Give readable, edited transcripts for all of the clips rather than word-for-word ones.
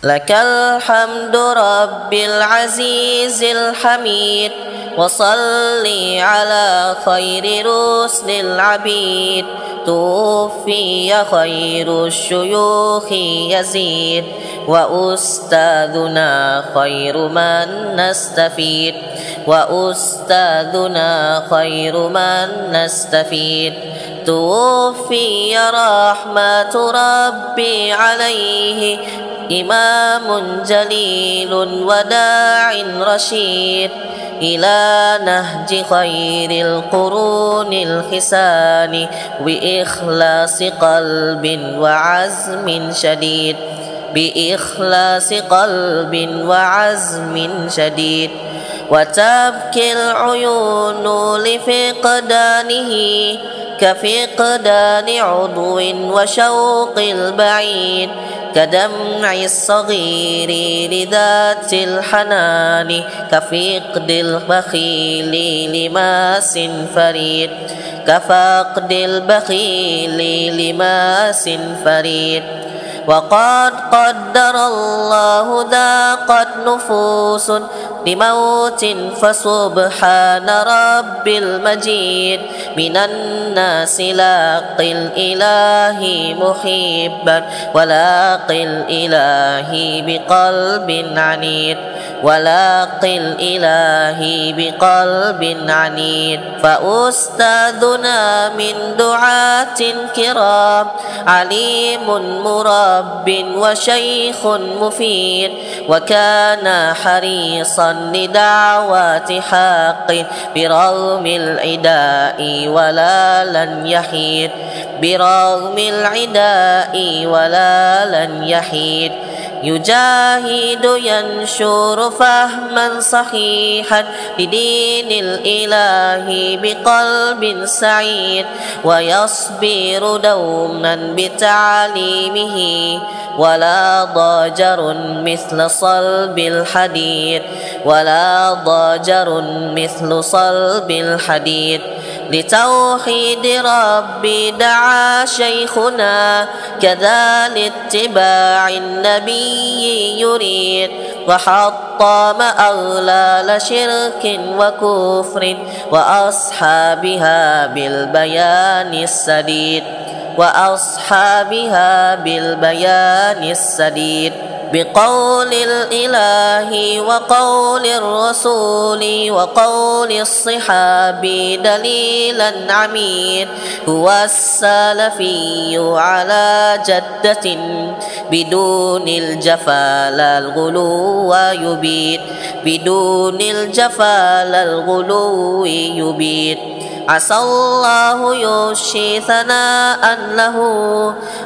لك الحمد رب العزيز الحميد وصلي على خير رسل العبيد توفي خير الشيوخ يزيد وأستاذنا خير من نستفيد وأستاذنا خير من نستفيد توفي رحمة ربي عليه إمام جليل وداع رشيد إلى نهج خير القرون الحسان بإخلاص قلب وعزم شديد بإخلاص قلب وعزم شديد وتبكي العيون لفقدانه كفقدان عضو وشوق البعيد كدمع الصغير لذات الحنان كفقد البخيل لماس فريد كفقد البخيل لماس فريد وقد قدر الله ذاقت نفوس لموت فسبحان رب المجيد من الناس لاقي الإله محبا ولاقي الإله بقلب عنيد ولاقي الإله بقلب عنيد فأستاذنا من دعاة كرام عليم مرب وشيخ مفيد وكان حريصا لدعوات حق برغم العداء ولا لن يحيد برغم العداء ولا لن يحيد يجاهد ينشر فهما صحيحا لدين الإله بقلب سعيد ويصبر دوما بتعليمه ولا ضاجر مثل صلب الحديد ولا ضاجر مثل صلب الحديد لتوحيد ربي دعا شيخنا كذا لاتباع النبي يريد وحطم أغلال شرك وكفر وأصحابها بالبيان السديد وأصحابها بالبيان السديد بقول الإله وقول الرسول وقول الصحابي دليلا عميد هو السلفي على جدة بدون الجفا لا الغلو يبيد بدون الجفا لا الغلو يبيد عسى الله يشي ثناء له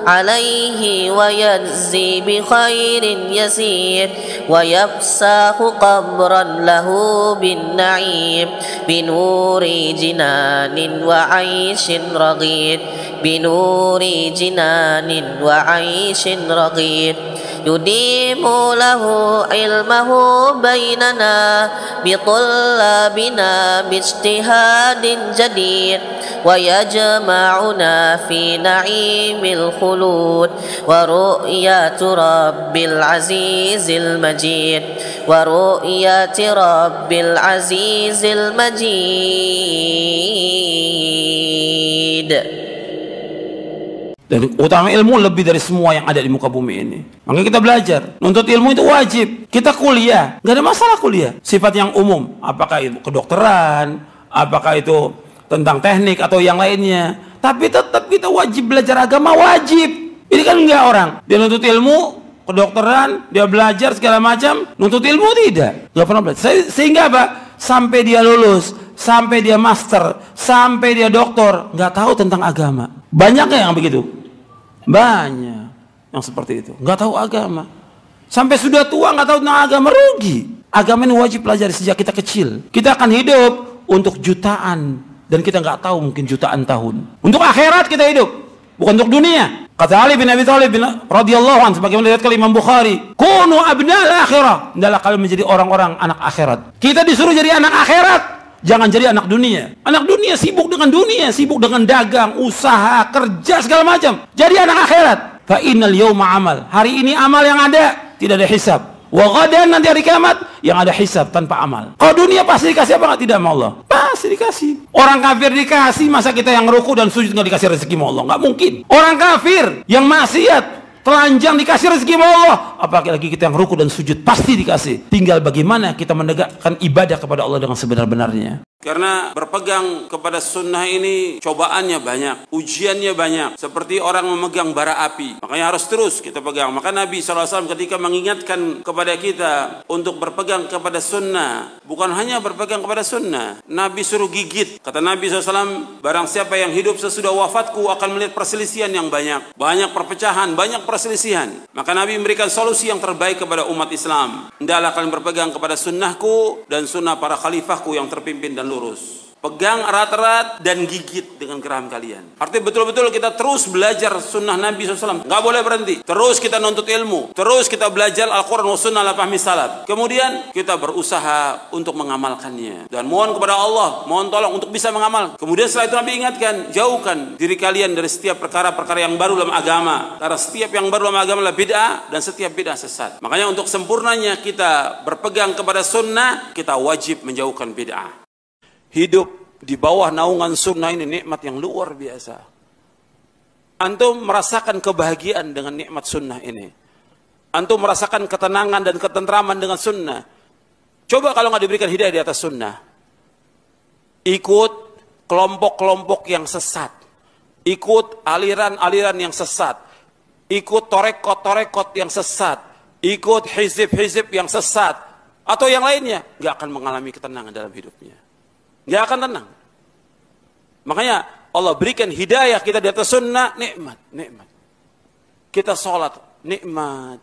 عليه ويجزي بخير يسير ويفسح قبرا له بالنعيم بنور جنان وعيش رغيد بنور جنان وعيش رغيد يديم له علمه بيننا بطلابنا باجتهاد جديد ويجمعنا في نعيم الخلود ورؤية رب العزيز المجيد ورؤية رب العزيز المجيد. Dan utama ilmu lebih dari semua yang ada di muka bumi ini. Maka kita belajar. Nuntut ilmu itu wajib. Kita kuliah, nggak ada masalah kuliah. Sifat yang umum, apakah itu kedokteran, apakah itu tentang teknik atau yang lainnya. Tapi tetap kita wajib belajar agama, wajib. Ini kan enggak orang. Dia nuntut ilmu, kedokteran, dia belajar segala macam. Nuntut ilmu tidak. Nggak pernah belajar. Sehingga apa? Sampai dia lulus, sampai dia master, sampai dia doktor, nggak tahu tentang agama. Banyak yang begitu? Banyak yang seperti itu, nggak tahu agama. Sampai sudah tua nggak tahu tentang agama, rugi. Agama ini wajib pelajari sejak kita kecil. Kita akan hidup untuk jutaan, dan kita nggak tahu mungkin jutaan tahun. Untuk akhirat kita hidup, bukan untuk dunia. Kata Ali bin Abi Thalib radhiyallahu anhu, sebagaimana diriwayatkan Imam Bukhari, kunu abnal akhirah, hendaklah kalian menjadi orang-orang anak akhirat. Kita disuruh jadi anak akhirat, jangan jadi anak dunia. Anak dunia sibuk dengan dunia, sibuk dengan dagang, usaha, kerja segala macam. Jadi anak akhirat. Fa innal yawma amal. Hari ini amal yang ada tidak ada hisab. Wa ghadan, nanti hari kiamat yang ada hisab tanpa amal. Kalau dunia pasti dikasih apa nggak? Tidak sama Allah. Pasti dikasih. Orang kafir dikasih, masa kita yang ruku dan sujud nggak dikasih rezeki sama Allah? Nggak mungkin. Orang kafir yang maksiat, telanjang dikasih rezeki sama Allah. Apalagi kita yang ruku dan sujud pasti dikasih. Tinggal bagaimana kita menegakkan ibadah kepada Allah dengan sebenar-benarnya. Karena berpegang kepada sunnah ini cobaannya banyak, ujiannya banyak. Seperti orang memegang bara api, makanya harus terus kita pegang. Maka Nabi SAW ketika mengingatkan kepada kita untuk berpegang kepada sunnah, bukan hanya berpegang kepada sunnah, Nabi suruh gigit. Kata Nabi SAW, barang siapa yang hidup sesudah wafatku akan melihat perselisihan yang banyak, banyak perpecahan, banyak perselisihan. Maka Nabi memberikan solusi yang terbaik kepada umat Islam. Hendaklah kalian berpegang kepada sunnahku dan sunnah para khalifahku yang terpimpin dan lurus. Pegang erat-erat dan gigit dengan geram kalian. Artinya betul-betul kita terus belajar sunnah Nabi SAW. Nggak boleh berhenti. Terus kita nuntut ilmu. Terus kita belajar Al-Quran wa sunnah ala fahmi salaf. Kemudian kita berusaha untuk mengamalkannya. Dan mohon kepada Allah, mohon tolong untuk bisa mengamal. Kemudian setelah itu Nabi ingatkan, jauhkan diri kalian dari setiap perkara-perkara yang baru dalam agama. Karena setiap yang baru dalam agama adalah bid'ah dan setiap bid'ah sesat. Makanya untuk sempurnanya kita berpegang kepada sunnah, kita wajib menjauhkan bid'ah. Hidup di bawah naungan sunnah ini nikmat yang luar biasa. Antum merasakan kebahagiaan dengan nikmat sunnah ini. Antum merasakan ketenangan dan ketentraman dengan sunnah. Coba kalau nggak diberikan hidayah di atas sunnah. Ikut kelompok-kelompok yang sesat. Ikut aliran-aliran yang sesat. Ikut torekot-torekot yang sesat. Ikut hizib-hizib yang sesat. Atau yang lainnya. Nggak akan mengalami ketenangan dalam hidupnya. Nggak akan tenang. Makanya Allah berikan hidayah kita di atas sunnah, nikmat, nikmat. Kita sholat, nikmat.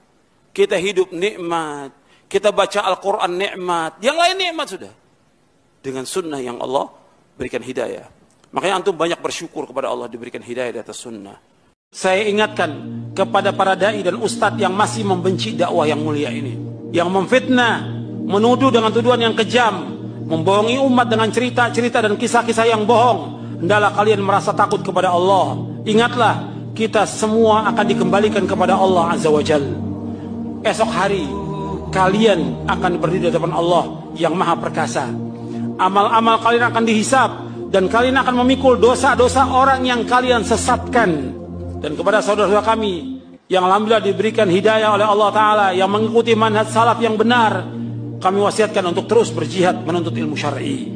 Kita hidup, nikmat. Kita baca Al-Quran, nikmat. Yang lain nikmat sudah. Dengan sunnah yang Allah berikan hidayah. Makanya antum banyak bersyukur kepada Allah diberikan hidayah di atas sunnah. Saya ingatkan kepada para dai dan ustadz yang masih membenci dakwah yang mulia ini. Yang memfitnah, menuduh dengan tuduhan yang kejam. Membohongi umat dengan cerita-cerita dan kisah-kisah yang bohong. Hendaklah kalian merasa takut kepada Allah. Ingatlah, kita semua akan dikembalikan kepada Allah Azza wa Jal. Esok hari, kalian akan berdiri di depan Allah yang maha perkasa. Amal-amal kalian akan dihisab. Dan kalian akan memikul dosa-dosa orang yang kalian sesatkan. Dan kepada saudara-saudara kami, yang alhamdulillah diberikan hidayah oleh Allah Ta'ala, yang mengikuti manhaj salaf yang benar, kami wasiatkan untuk terus berjihad menuntut ilmu syar'i.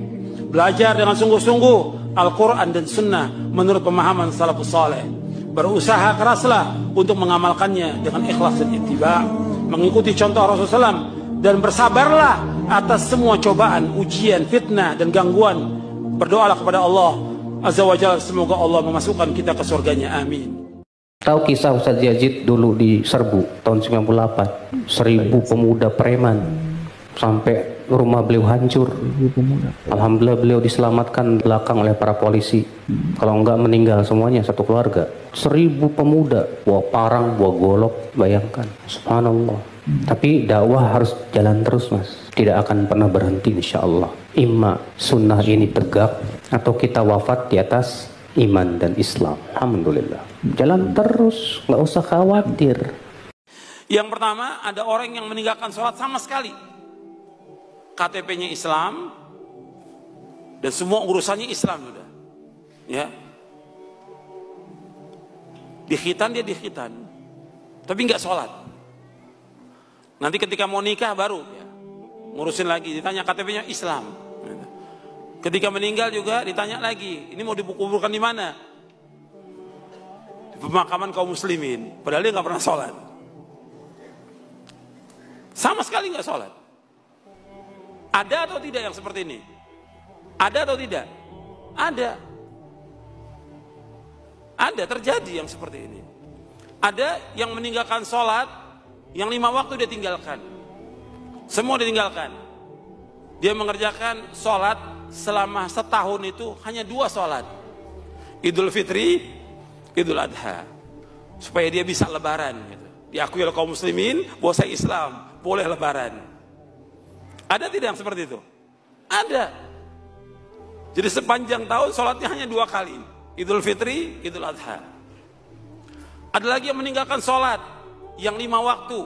Belajar dengan sungguh-sungguh Al-Quran dan Sunnah menurut pemahaman salafus saleh. Berusaha keraslah untuk mengamalkannya dengan ikhlas dan ittiba. Mengikuti contoh Rasulullah SAW. Dan bersabarlah atas semua cobaan, ujian, fitnah, dan gangguan. Berdoalah kepada Allah Azza wa Jalla, semoga Allah memasukkan kita ke surganya. Amin. Tahu kisah Ustaz Yazid dulu di Serbu tahun 98. 1000 pemuda preman. Sampai rumah beliau hancur. Alhamdulillah beliau diselamatkan belakang oleh para polisi. Kalau enggak meninggal semuanya satu keluarga. 1000 pemuda bawa parang, bawa golok, bayangkan. Subhanallah. Tapi dakwah harus jalan terus, Mas. Tidak akan pernah berhenti insya Allah. Imma sunnah ini tegak atau kita wafat di atas iman dan Islam. Alhamdulillah. Jalan terus, nggak usah khawatir. Yang pertama, ada orang yang meninggalkan sholat sama sekali. KTP-nya Islam dan semua urusannya Islam sudah, ya. Dikhitan dia dikhitan, tapi nggak sholat. Nanti ketika mau nikah baru ya, ngurusin lagi, ditanya KTP-nya Islam. Ketika meninggal juga ditanya lagi, ini mau dikuburkan di mana? Di pemakaman kaum muslimin, padahal dia nggak pernah sholat, sama sekali nggak sholat. Ada atau tidak yang seperti ini? Ada atau tidak? Ada. Ada, terjadi yang seperti ini. Ada yang meninggalkan sholat, yang 5 waktu dia tinggalkan. Semua ditinggalkan. Dia mengerjakan sholat selama setahun itu hanya 2 sholat. Idul Fitri, Idul Adha. Supaya dia bisa lebaran. Gitu. Diakui oleh kaum muslimin bahwa saya Islam, boleh lebaran. Ada tidak yang seperti itu? Ada. Jadi sepanjang tahun sholatnya hanya 2 kali. Idul Fitri, Idul Adha. Ada lagi yang meninggalkan sholat yang 5 waktu.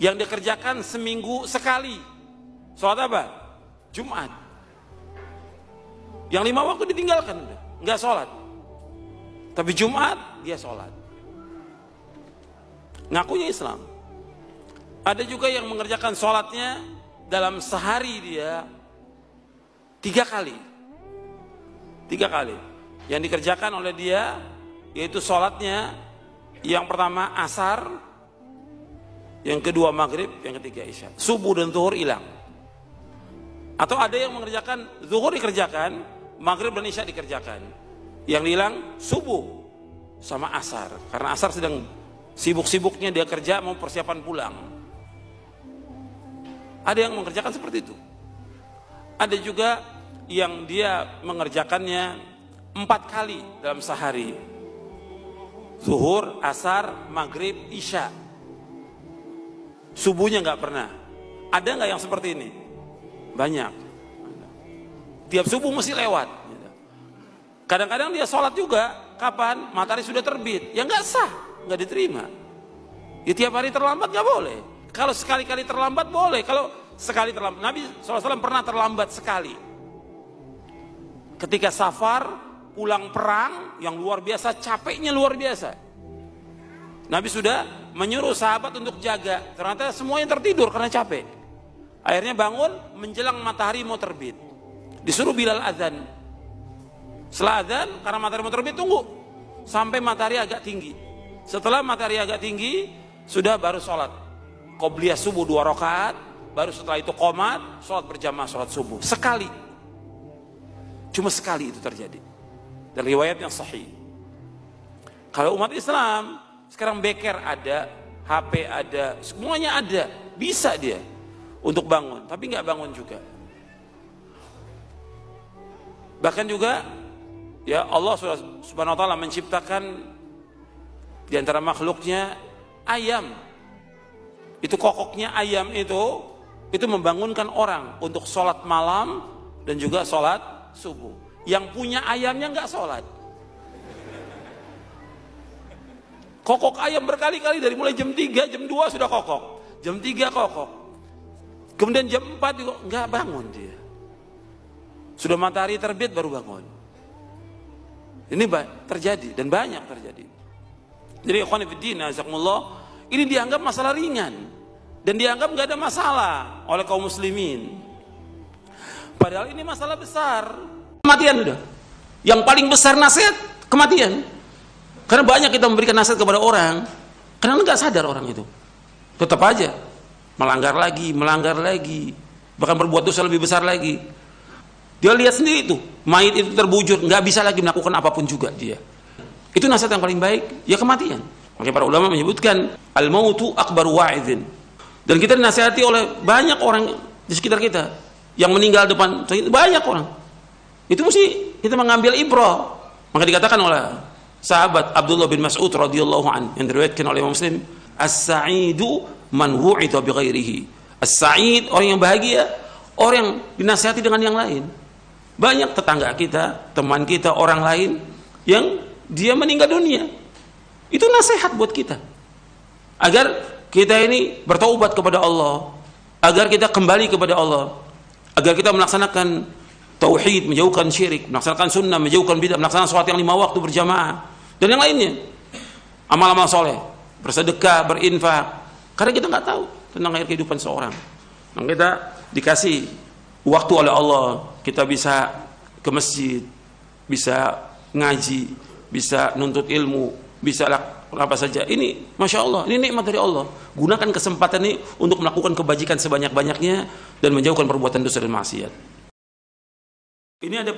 yang dikerjakan seminggu sekali. Sholat apa? Jumat. Yang 5 waktu ditinggalkan, nggak sholat. Tapi Jumat dia sholat. Ngakunya Islam. Ada juga yang mengerjakan sholatnya dalam sehari dia 3 kali. 3 kali. Yang dikerjakan oleh dia yaitu sholatnya yang pertama asar, yang kedua maghrib, yang ketiga isya. Subuh dan zuhur hilang. Atau ada yang mengerjakan zuhur dikerjakan, maghrib dan isya dikerjakan. Yang hilang subuh sama asar. Karena asar sedang sibuk-sibuknya dia kerja mau persiapan pulang. Ada yang mengerjakan seperti itu. Ada juga yang dia mengerjakannya 4 kali dalam sehari. Zuhur, asar, maghrib, isya. Subuhnya nggak pernah. Ada nggak yang seperti ini? Banyak. Tiap subuh mesti lewat. Kadang-kadang dia sholat juga. Kapan? Matahari sudah terbit. Ya nggak sah, nggak diterima. Ya tiap hari terlambat nggak boleh. Kalau sekali-kali terlambat boleh. Kalau sekali terlambat, Nabi SAW pernah terlambat sekali. Ketika safar, pulang perang yang luar biasa, capeknya luar biasa. Nabi sudah menyuruh sahabat untuk jaga. Ternyata semuanya tertidur karena capek. Akhirnya bangun menjelang matahari mau terbit. Disuruh Bilal azan. Setelah azan, karena matahari mau terbit, tunggu sampai matahari agak tinggi. Setelah matahari agak tinggi, sudah baru sholat qobliyah subuh 2 rakaat. Baru setelah itu qomat, sholat berjamaah, sholat subuh. Sekali. Cuma sekali itu terjadi. Dan riwayat yang sahih. Kalau umat Islam sekarang beker ada, HP ada, semuanya ada, bisa dia untuk bangun, tapi nggak bangun juga. Bahkan juga ya Allah Subhanahu wa taala menciptakan di antara makhluknya ayam. Itu kokoknya ayam itu membangunkan orang untuk sholat malam dan juga sholat subuh. Yang punya ayamnya nggak sholat. Kokok ayam berkali-kali dari mulai jam 3, jam 2 sudah kokok. Jam 3 kokok. Kemudian jam 4 juga nggak bangun dia. Sudah matahari terbit baru bangun. Ini terjadi dan banyak terjadi. Jadi ikhwan fillah, jazakumullah, ini dianggap masalah ringan dan dianggap nggak ada masalah oleh kaum muslimin. Padahal ini masalah besar. Kematian udah. Yang paling besar nasihat kematian. Karena banyak kita memberikan nasihat kepada orang, karena nggak sadar orang itu, tetap aja melanggar lagi, bahkan berbuat dosa lebih besar lagi. Dia lihat sendiri itu, mayit itu terbujur, nggak bisa lagi melakukan apapun juga dia. Itu nasihat yang paling baik, ya kematian. Makanya para ulama menyebutkan al-mautu akbaru wa'idhin. Dan kita dinasihati oleh banyak orang di sekitar kita yang meninggal depan, banyak orang. Itu mesti kita mengambil ibrah. Maka dikatakan oleh sahabat Abdullah bin Mas'ud radhiyallahu an yang diriwayatkan oleh Imam Muslim, as-sa'idu man wu'ida bi ghairihi. As-sa'id, orang yang bahagia, orang yang dinasihati dengan yang lain. Banyak tetangga kita, teman kita, orang lain yang dia meninggal dunia. Itu nasihat buat kita. Agar kita ini bertaubat kepada Allah, agar kita kembali kepada Allah, agar kita melaksanakan tauhid, menjauhkan syirik, melaksanakan sunnah, menjauhkan bidah, melaksanakan sholat yang 5 waktu berjamaah. Dan yang lainnya, amal-amal soleh, bersedekah, berinfak. Karena kita nggak tahu tentang akhir kehidupan seorang. Maka kita dikasih waktu oleh Allah, kita bisa ke masjid, bisa ngaji, bisa nuntut ilmu, bisa apa saja. Ini Masya Allah, ini nikmat dari Allah. Gunakan kesempatan ini untuk melakukan kebajikan sebanyak-banyaknya dan menjauhkan perbuatan dosa dan maksiat. Ini ada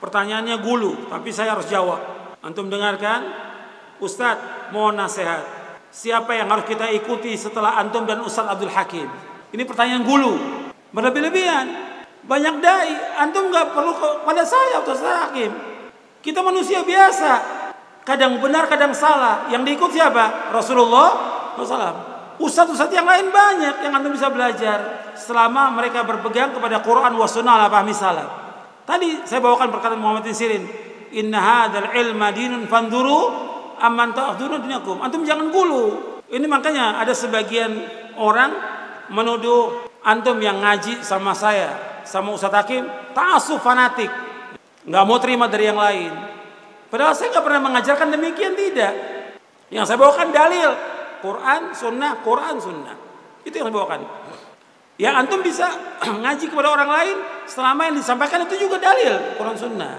pertanyaannya gulu, tapi saya harus jawab. Antum dengarkan, Ustadz mohon nasihat. Siapa yang harus kita ikuti setelah antum dan Ustadz Abdul Hakim? Ini pertanyaan gulu, berlebih-lebihan. Banyak dai, antum nggak perlu pada saya Ustadz Hakim. Kita manusia biasa, kadang benar, kadang salah. Yang diikut siapa? Rasulullah SAW. Ustadz yang lain banyak yang antum bisa belajar selama mereka berpegang kepada Quran wa sunnah ala fahmi salaf. Tadi saya bawakan perkataan Muhammad bin Sirin, inna hadzal ilma dinun fanduru amman ta'khuduna dinakum. Antum jangan gulu. Ini makanya ada sebagian orang menuduh antum yang ngaji sama saya, sama Ustadz Hakim, ta'assub fanatik, nggak mau terima dari yang lain. Padahal saya nggak pernah mengajarkan demikian, tidak. Yang saya bawakan dalil, Quran, Sunnah, Quran, Sunnah. Itu yang saya bawakan. Yang antum bisa ngaji kepada orang lain, selama yang disampaikan itu juga dalil, Quran, Sunnah.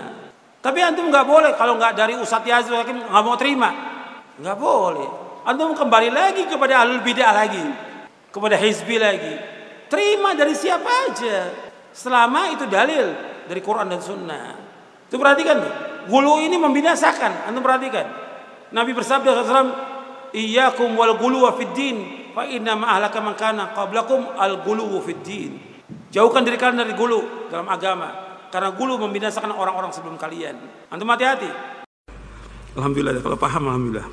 Tapi antum nggak boleh, kalau nggak dari Ustadz Yazid Hakim nggak mau terima, nggak boleh. Antum kembali lagi kepada ahlul bid'ah lagi, kepada hizbi lagi. Terima dari siapa aja, selama itu dalil dari Quran dan Sunnah. Itu perhatikan, gulu ini membinasakan. Antum perhatikan, Nabi bersabda SAW, iyyakum wal guluwa fid din, fa inna ma ahlaka man kana qablakum al guluwu fid din. Jauhkan diri kalian dari gulu dalam agama, karena gulu membinasakan orang-orang sebelum kalian. Antum hati-hati. Alhamdulillah, kalau paham alhamdulillah.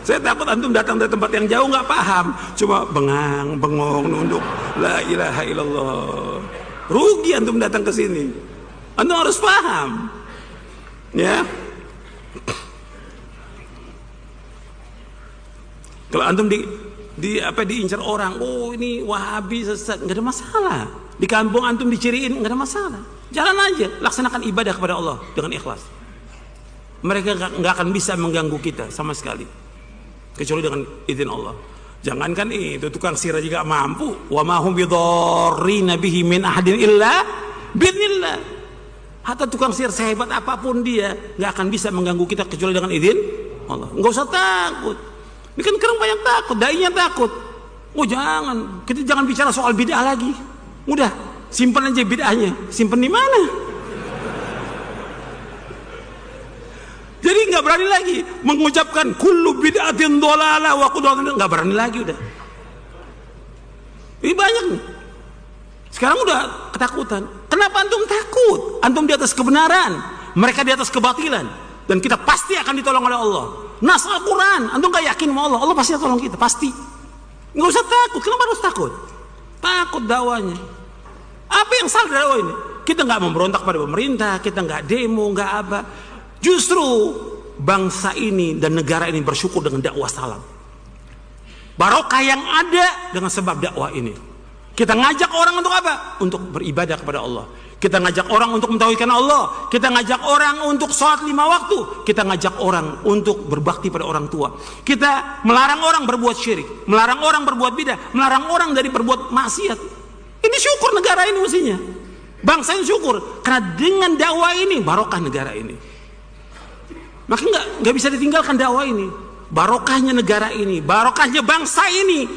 Saya takut antum datang dari tempat yang jauh nggak paham, cuma bengang, bengong, nunduk, la ilaha illallah. Rugi antum datang ke sini. Antum harus paham, ya. Kalau antum diincar orang, oh ini Wahabi sesat, nggak ada masalah. Di kampung antum diciriin, nggak ada masalah. Jalan aja, laksanakan ibadah kepada Allah dengan ikhlas. Mereka nggak akan bisa mengganggu kita sama sekali, kecuali dengan izin Allah. Jangankan itu, tukang sihir juga mampu. Wa ma hum bidarrina bihi min ahadin illa bi'idznillah. Hatta tukang sihir sehebat apapun dia nggak akan bisa mengganggu kita kecuali dengan izin Allah. Nggak usah takut. Ini kan sekarang banyak takut, dai-nya takut. Oh jangan, kita jangan bicara soal bid'ah lagi. Udah, simpan aja bid'ahnya. Simpan di mana? Jadi nggak berani lagi mengucapkan kullu bid'atin dhalalah wa kullu, nggak berani lagi udah. Ini banyak nih. Sekarang udah ketakutan. Kenapa antum takut? Antum di atas kebenaran, mereka di atas kebatilan, dan kita pasti akan ditolong oleh Allah. Nas Al-Quran, antum nggak yakin sama Allah? Allah pasti tolong kita, pasti. Nggak usah takut. Kenapa harus takut? Takut dakwanya. Apa yang salah dari dakwah ini? Kita nggak memberontak pada pemerintah, kita nggak demo, nggak apa. Justru bangsa ini dan negara ini bersyukur dengan dakwah salam. Barokah yang ada dengan sebab dakwah ini. Kita ngajak orang untuk apa? Untuk beribadah kepada Allah. Kita ngajak orang untuk mentauhidkan Allah. Kita ngajak orang untuk sholat 5 waktu. Kita ngajak orang untuk berbakti pada orang tua. Kita melarang orang berbuat syirik, melarang orang berbuat bidah, melarang orang dari berbuat maksiat. Ini syukur negara ini mestinya. Bangsa ini syukur karena dengan dakwah ini barokah negara ini. Maka nggak bisa ditinggalkan dakwah ini. Barokahnya negara ini, barokahnya bangsa ini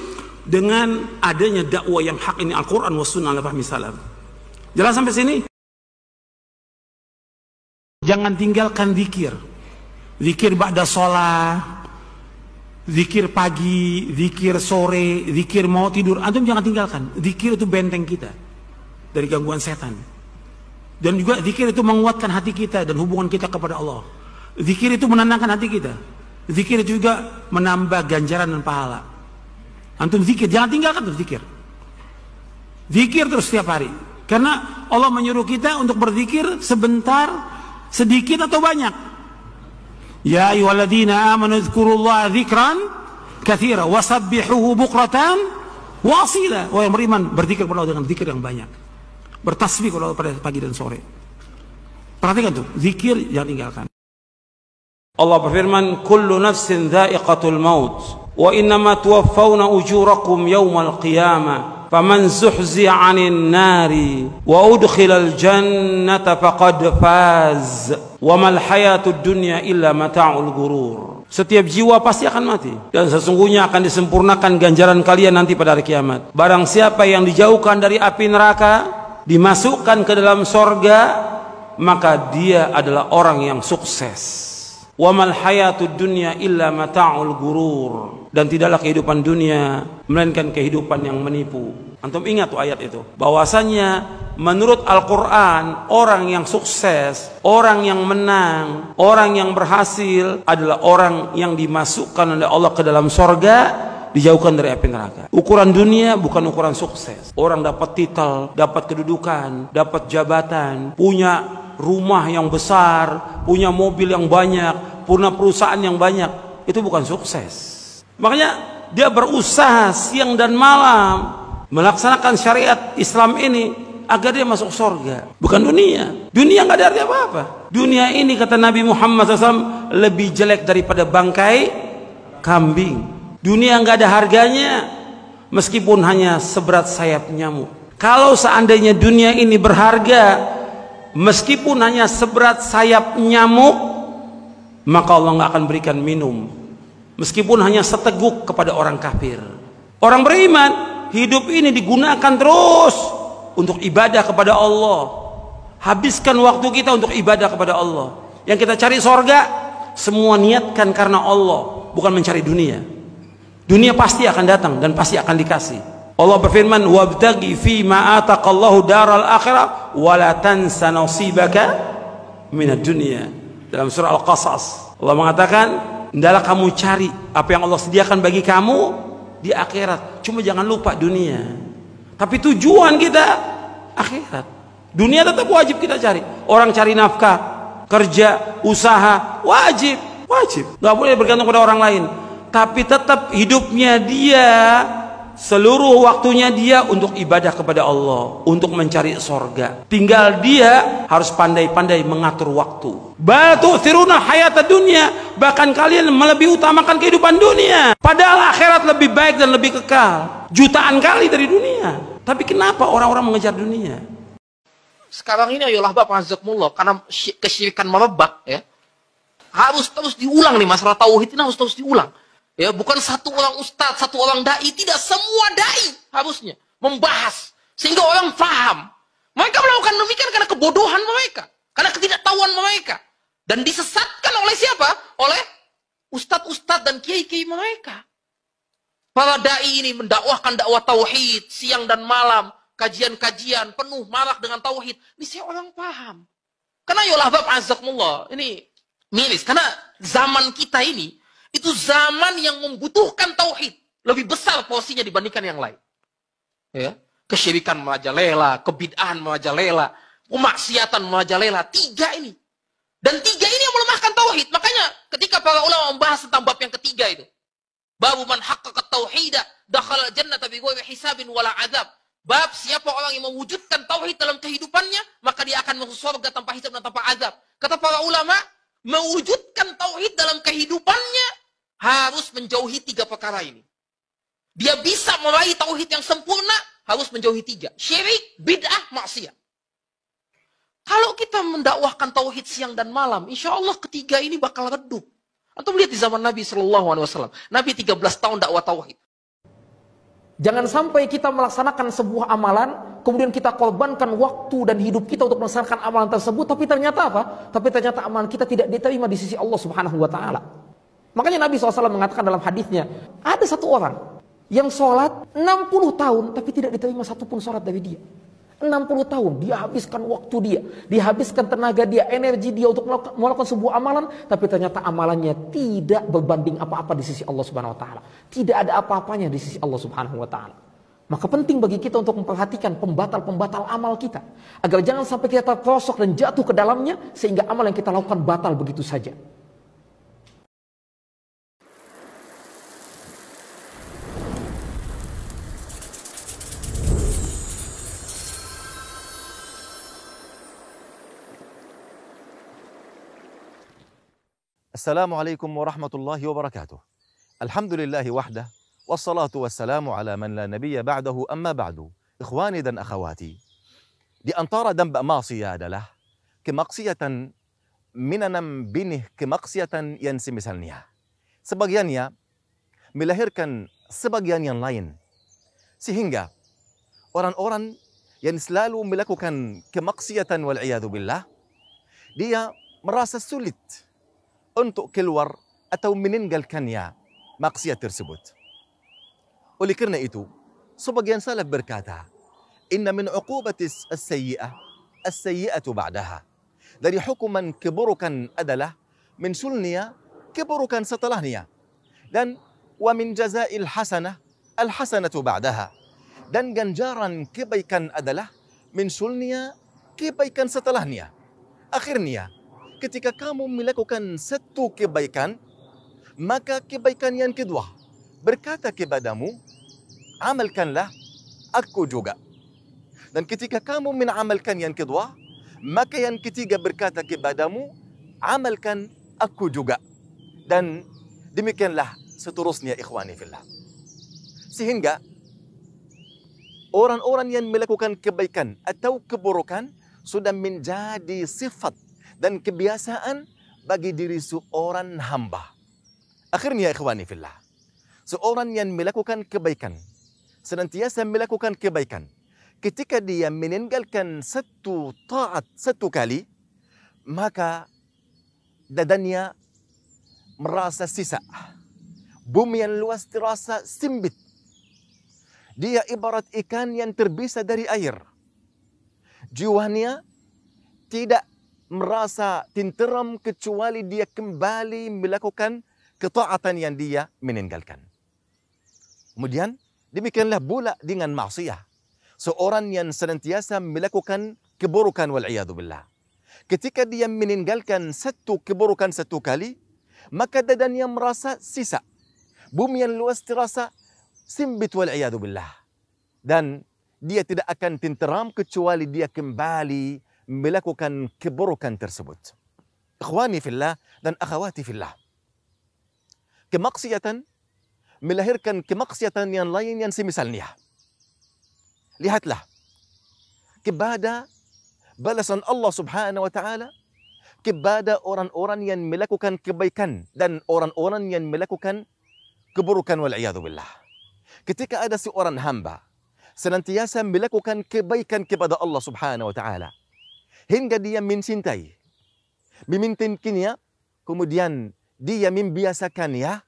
dengan adanya dakwah yang hak ini, Al-Quran wa Sunnah ala fahmi salaf. Jelas sampai sini? Jangan tinggalkan zikir. Zikir ba'da sholat, zikir pagi, zikir sore, zikir mau tidur. Antum jangan tinggalkan. Zikir itu benteng kita dari gangguan setan. Dan juga zikir itu menguatkan hati kita dan hubungan kita kepada Allah. Zikir itu menenangkan hati kita. Zikir itu juga menambah ganjaran dan pahala. Antum zikir, jangan tinggalkan terus zikir. Zikir terus setiap hari. Karena Allah menyuruh kita untuk berzikir sebentar, sedikit atau banyak. Ya ayyuhalladzina amanu dzkurullaha dzikran katsira wasabbihuhu bukratan wa asila. Wahai yang beriman, berzikir kepada Allah dengan zikir yang banyak. Bertasbih kepada Allah pada pagi dan sore. Perhatikan tuh, zikir jangan tinggalkan. Allah berfirman, kullu nafsin dha'iqatul maut wa innama tuwaffawna ujurakum yawmal qiyamah faman zuhziha 'anil nari wa udkhilal jannata faqad faz wa mal hayatud dunya illa mata'ul ghurur. Setiap jiwa pasti akan mati dan sesungguhnya akan disempurnakan ganjaran kalian nanti pada hari kiamat. Barang siapa yang dijauhkan dari api neraka, dimasukkan ke dalam sorga, maka dia adalah orang yang sukses. Wa mal hayatud dunya illa mata'ul ghurur. Dan tidaklah kehidupan dunia melainkan kehidupan yang menipu. Antum ingat tuh ayat itu, bahwasanya menurut Al-Quran orang yang sukses, orang yang menang, orang yang berhasil adalah orang yang dimasukkan oleh Allah ke dalam sorga, dijauhkan dari api neraka. Ukuran dunia bukan ukuran sukses. Orang dapat titel, dapat kedudukan, dapat jabatan, punya rumah yang besar, punya mobil yang banyak, punya perusahaan yang banyak, itu bukan sukses. Makanya dia berusaha siang dan malam melaksanakan syariat Islam ini agar dia masuk surga, bukan dunia. Dunia nggak ada arti apa-apa. Dunia ini kata Nabi Muhammad SAW lebih jelek daripada bangkai kambing. Dunia nggak ada harganya meskipun hanya seberat sayap nyamuk. Kalau seandainya dunia ini berharga meskipun hanya seberat sayap nyamuk, maka Allah nggak akan berikan minum meskipun hanya seteguk kepada orang kafir. Orang beriman, hidup ini digunakan terus untuk ibadah kepada Allah. Habiskan waktu kita untuk ibadah kepada Allah. Yang kita cari sorga, semua niatkan karena Allah, bukan mencari dunia. Dunia pasti akan datang dan pasti akan dikasih. Allah berfirman, wabtaghi fi ma ataqallahu daral akhirah wa la tansa nasibaka minad dunya. Dalam surah Al-Qasas Allah mengatakan, hendaklah kamu cari apa yang Allah sediakan bagi kamu di akhirat, cuma jangan lupa dunia. Tapi tujuan kita akhirat. Dunia tetap wajib kita cari. Orang cari nafkah, kerja, usaha, wajib. Gak boleh bergantung pada orang lain. Tapi tetap hidupnya dia, seluruh waktunya dia untuk ibadah kepada Allah, untuk mencari sorga. Tinggal dia harus pandai-pandai mengatur waktu. Batu tiruna hayat dunia, bahkan kalian lebih utamakan kehidupan dunia, padahal akhirat lebih baik dan lebih kekal jutaan kali dari dunia. Tapi kenapa orang-orang mengejar dunia? Sekarang ini ayolah Bapak Azzaqullah, karena kesyirikan merebak ya, harus terus diulang nih masalah tauhid ini, harus terus diulang. Ya, bukan satu orang ustadz, satu orang dai, tidak, semua dai harusnya membahas sehingga orang faham. Mereka melakukan demikian karena kebodohan mereka, karena ketidaktahuan mereka, dan disesatkan oleh siapa? Oleh ustadz-ustadz dan kiai-kiai mereka. Para dai ini mendakwahkan dakwah tauhid siang dan malam, kajian-kajian penuh marak dengan tauhid. Ini saya orang paham. Karena yolah Bapak Azzaqullah, ini miris, karena zaman kita ini itu zaman yang membutuhkan tauhid lebih besar porsinya dibandingkan yang lain. Ya, kesyirikan merajalela, kebid'ahan merajalela, kemaksiatan merajalela, tiga ini. Dan tiga ini yang melemahkan tauhid. Makanya ketika para ulama membahas tentang bab yang ketiga itu, babu man haqqaqa tauhida dakhala jannata bighairi hisabin wala azab. Bab siapa orang yang mewujudkan tauhid dalam kehidupannya, maka dia akan masuk surga tanpa hisab dan tanpa azab. Kata para ulama, mewujudkan tauhid dalam kehidupannya harus menjauhi tiga perkara ini. Dia bisa meraih tauhid yang sempurna, harus menjauhi tiga: syirik, bid'ah, maksiat. Kalau kita mendakwahkan tauhid siang dan malam, insya Allah ketiga ini bakal redup. Antum lihat di zaman Nabi SAW, Nabi 13 tahun dakwah tauhid. Jangan sampai kita melaksanakan sebuah amalan, kemudian kita korbankan waktu dan hidup kita untuk melaksanakan amalan tersebut, tapi ternyata apa? Tapi ternyata amalan kita tidak diterima di sisi Allah Subhanahu wa Ta'ala. Makanya Nabi SAW mengatakan dalam hadisnya, ada satu orang yang sholat 60 tahun, tapi tidak diterima satupun sholat dari dia. 60 tahun, dia habiskan waktu dia habiskan tenaga dia, energi dia untuk melakukan sebuah amalan, tapi ternyata amalannya tidak berbanding apa-apa di sisi Allah Subhanahu wa Ta'ala. Tidak ada apa-apanya di sisi Allah Subhanahu wa Ta'ala. Maka penting bagi kita untuk memperhatikan pembatal-pembatal amal kita, agar jangan sampai kita terperosok dan jatuh ke dalamnya, sehingga amal yang kita lakukan batal begitu saja. السلام عليكم ورحمة الله وبركاته. الحمد لله وحده والصلاة والسلام على من لا نبي بعده أما بعد. إخواني dan akhawati, di antara dampak maksiat adalah kemaksiatan minanam binih, kemaksiatan yang semisalnya. Sebagiannya melahirkan sebagian yang lain, sehingga orang-orang yang selalu melakukan kemaksiatan wal'iyadu billah, dia merasa sulit untuk keluar atau meninggalkannya maksiat tersebut. Oleh kerana itu, sebagian salaf berkata, inna min uqubatis as-sayyi'ah as-sayyi'atu ba'daha. Dari hukuman keburukan adalah mensulnya keburukan setelahnya. Dan wa min jazail hasanah al-hasanatu ba'daha. Dan ganjaran kebaikan adalah mensulnya kebaikan setelahnya. Akhirnya, ketika kamu melakukan satu kebaikan, maka kebaikan yang kedua berkata kepadamu, amalkanlah aku juga. Dan ketika kamu menamalkan yang kedua, maka yang ketiga berkata kepadamu, amalkan aku juga. Dan demikianlah seterusnya ikhwani fillah. Sehingga orang-orang yang melakukan kebaikan atau keburukan sudah menjadi sifat dan kebiasaan bagi diri seorang hamba. Akhirnya ikhwani fillah, seorang yang melakukan kebaikan, senantiasa melakukan kebaikan, ketika dia meninggalkan satu taat satu kali, maka dadanya merasa sisa. Bumi yang luas terasa sempit. Dia ibarat ikan yang terpisah dari air. Jiwanya tidak merasa tenteram kecuali dia kembali melakukan ketaatan yang dia meninggalkan. Kemudian demikianlah pula dengan maksiat. Seorang yang senantiasa melakukan keburukan wal'iyadu billah. Ketika dia meninggalkan satu keburukan satu kali, maka dadanya merasa sisa. Bumi yang luas terasa sempit wal'iyadu billah. Dan dia tidak akan tenteram kecuali dia kembali melakukan keburukan tersebut. Ikhwani fillah dan akhawati fillah. Kemaksiatan melahirkan kemaksiatan yang lain yang semisalnya. Lihatlah kepada balasan Allah Subhanahu wa taala kepada orang-orang yang melakukan kebaikan dan orang-orang yang melakukan keburukan wal'iyadu billah. Ketika ada seorang hamba senantiasa melakukan kebaikan kepada Allah Subhanahu wa taala hingga dia mencintai, memintinkannya, kemudian dia membiasakannya,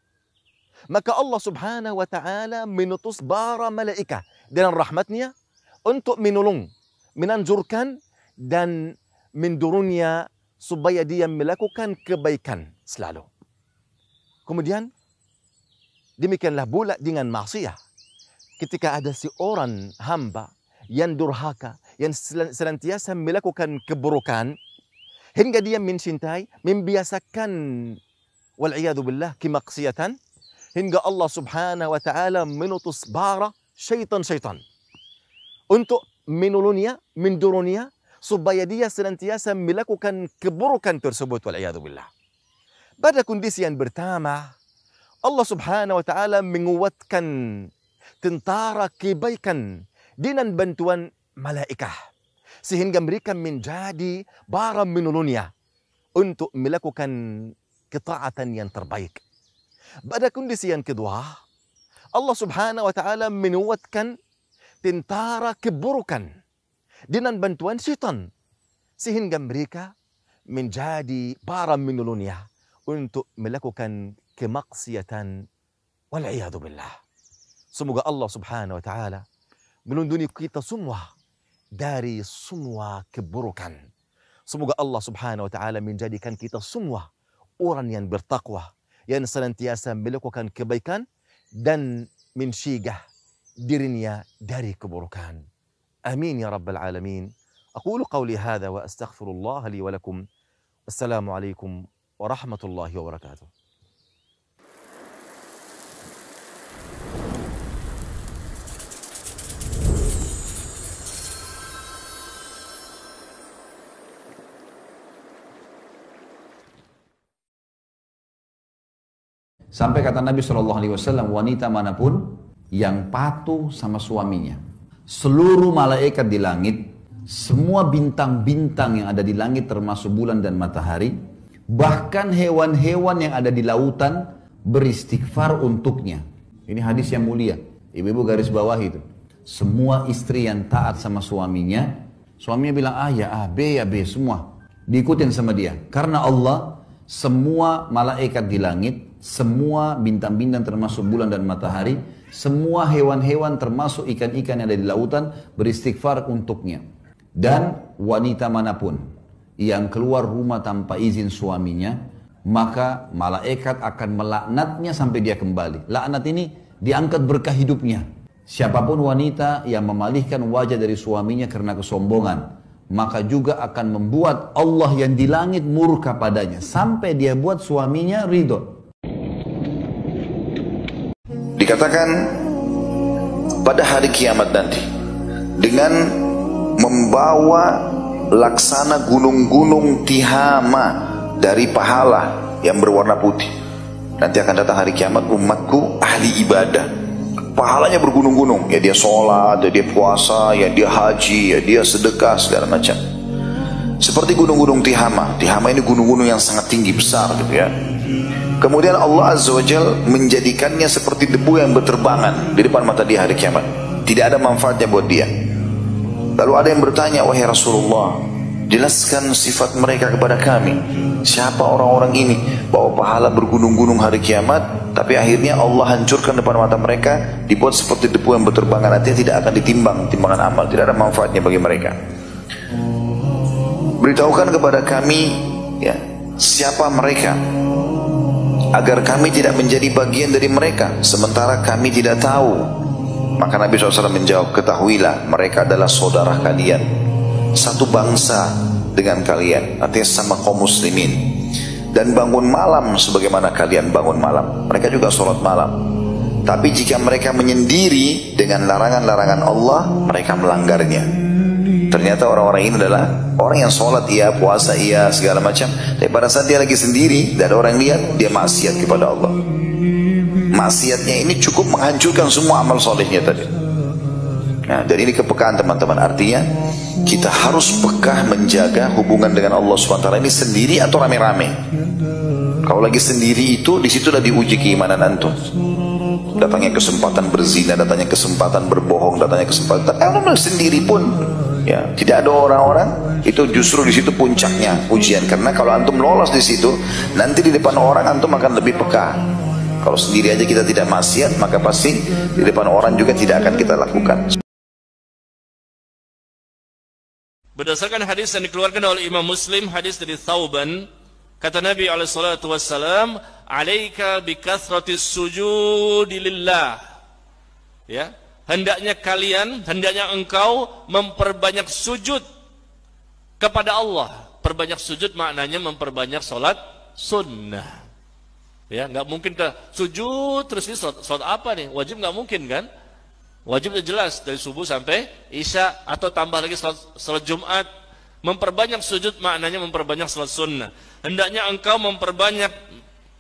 maka Allah Subhanahu wa taala menutus para malaikat dengan rahmatnya untuk menolong, menanjurkan dan mendorongnya supaya dia melakukan kebaikan selalu. Kemudian demikianlah pula dengan maksiat. Ketika ada seorang hamba yang durhaka, yang senantiasa melakukan keburukan, hingga dia mencintai, membiasakan wal'iyadu billah kemaksiatan, hingga Allah Subhanahu wa taala menutus bara syaitan-syaitan untuk menolongnya, mendorongnya supaya dia senantiasa melakukan keburukan tersebut wal'iyadu billah. Pada kondisi yang pertama, Allah Subhanahu wa taala menguatkan tentara kebaikan dengan bantuan malaikat sehingga mereka menjadi bara menolongnya untuk melakukan ketaatan yang terbaik. Pada kondisi yang kedua, Allah Subhanahu wa taala menguatkan tentara keburukan dengan bantuan syaitan sehingga mereka menjadi bara menolongnya untuk melakukan kemaksiatan wal'iyadu billah. Semoga Allah Subhanahu wa taala melindungi kita semua dari semua keburukan. Semoga Allah Subhanahu wa taala menjadikan kita semua orang yang bertakwa, yang senantiasa melakukan kebaikan dan mencegah dirinya dari keburukan. Amin ya rabbal alamin. Aqulu qawli hadha wa astaghfirullah li wa lakum. Assalamualaikum warahmatullahi wabarakatuh. Sampai kata Nabi SAW, wanita manapun yang patuh sama suaminya, seluruh malaikat di langit, semua bintang-bintang yang ada di langit termasuk bulan dan matahari, bahkan hewan-hewan yang ada di lautan beristighfar untuknya. Ini hadis yang mulia. Ibu-ibu garis bawah itu. Semua istri yang taat sama suaminya bilang A ya A, B ya B, semua diikutin sama dia. Karena Allah, semua malaikat di langit, semua bintang-bintang termasuk bulan dan matahari, semua hewan-hewan termasuk ikan-ikan yang ada di lautan beristighfar untuknya. Dan wanita manapun yang keluar rumah tanpa izin suaminya, maka malaikat akan melaknatnya sampai dia kembali. Laknat ini diangkat berkah hidupnya. Siapapun wanita yang memalihkan wajah dari suaminya karena kesombongan, maka juga akan membuat Allah yang di langit murka padanya sampai dia buat suaminya ridho. Dikatakan pada hari kiamat nanti, dengan membawa laksana gunung-gunung Tihama dari pahala yang berwarna putih. Nanti akan datang hari kiamat umatku ahli ibadah, pahalanya bergunung-gunung, ya dia sholat, ya dia puasa, ya dia haji, ya dia sedekah, segala macam. Seperti gunung-gunung Tihama. Tihama ini gunung-gunung yang sangat tinggi, besar gitu ya. Kemudian Allah Azza wa Jal menjadikannya seperti debu yang berterbangan di depan mata dia hari kiamat. Tidak ada manfaatnya buat dia. Lalu ada yang bertanya, wahai Rasulullah, jelaskan sifat mereka kepada kami. Siapa orang-orang ini? Bawa pahala bergunung-gunung hari kiamat, tapi akhirnya Allah hancurkan depan mata mereka, dibuat seperti debu yang berterbangan. Artinya tidak akan ditimbang, timbangan amal, tidak ada manfaatnya bagi mereka. Beritahukan kepada kami, ya, siapa mereka, agar kami tidak menjadi bagian dari mereka, sementara kami tidak tahu. Maka Nabi SAW menjawab, ketahuilah mereka adalah saudara kalian, satu bangsa dengan kalian, artinya sama kaum muslimin, dan bangun malam sebagaimana kalian bangun malam. Mereka juga sholat malam. Tapi jika mereka menyendiri dengan larangan-larangan Allah, mereka melanggarnya. Ternyata orang-orang ini adalah orang yang sholat iya, puasa iya, segala macam, tapi pada saat dia lagi sendiri, tidak ada orang lihat, dia maksiat kepada Allah. Maksiatnya ini cukup menghancurkan semua amal solehnya tadi. Nah, dan ini kepekaan teman-teman. Artinya kita harus peka menjaga hubungan dengan Allah SWT ini sendiri atau rame-rame. Kalau lagi sendiri itu, disitulah diuji keimanan antum. Datangnya kesempatan berzina, datangnya kesempatan berbohong, datangnya kesempatan. Kalau sendiri pun, ya tidak ada orang-orang, itu justru di situ puncaknya ujian. Karena kalau antum lolos di situ, nanti di depan orang antum akan lebih peka. Kalau sendiri aja kita tidak maksiat, maka pasti di depan orang juga tidak akan kita lakukan. Berdasarkan hadis yang dikeluarkan oleh Imam Muslim, hadis dari Thauban, kata Nabi SAW, "Alaika bikathratis sujudi lillah." Ya, hendaknya engkau memperbanyak sujud kepada Allah. Perbanyak sujud maknanya memperbanyak salat sunnah. Ya, nggak mungkin ke sujud terus ini salat apa nih? Wajib nggak mungkin kan? Wajib jelas dari subuh sampai isya, atau tambah lagi salat Jumat. Memperbanyak sujud maknanya memperbanyak salat sunnah. Hendaknya engkau memperbanyak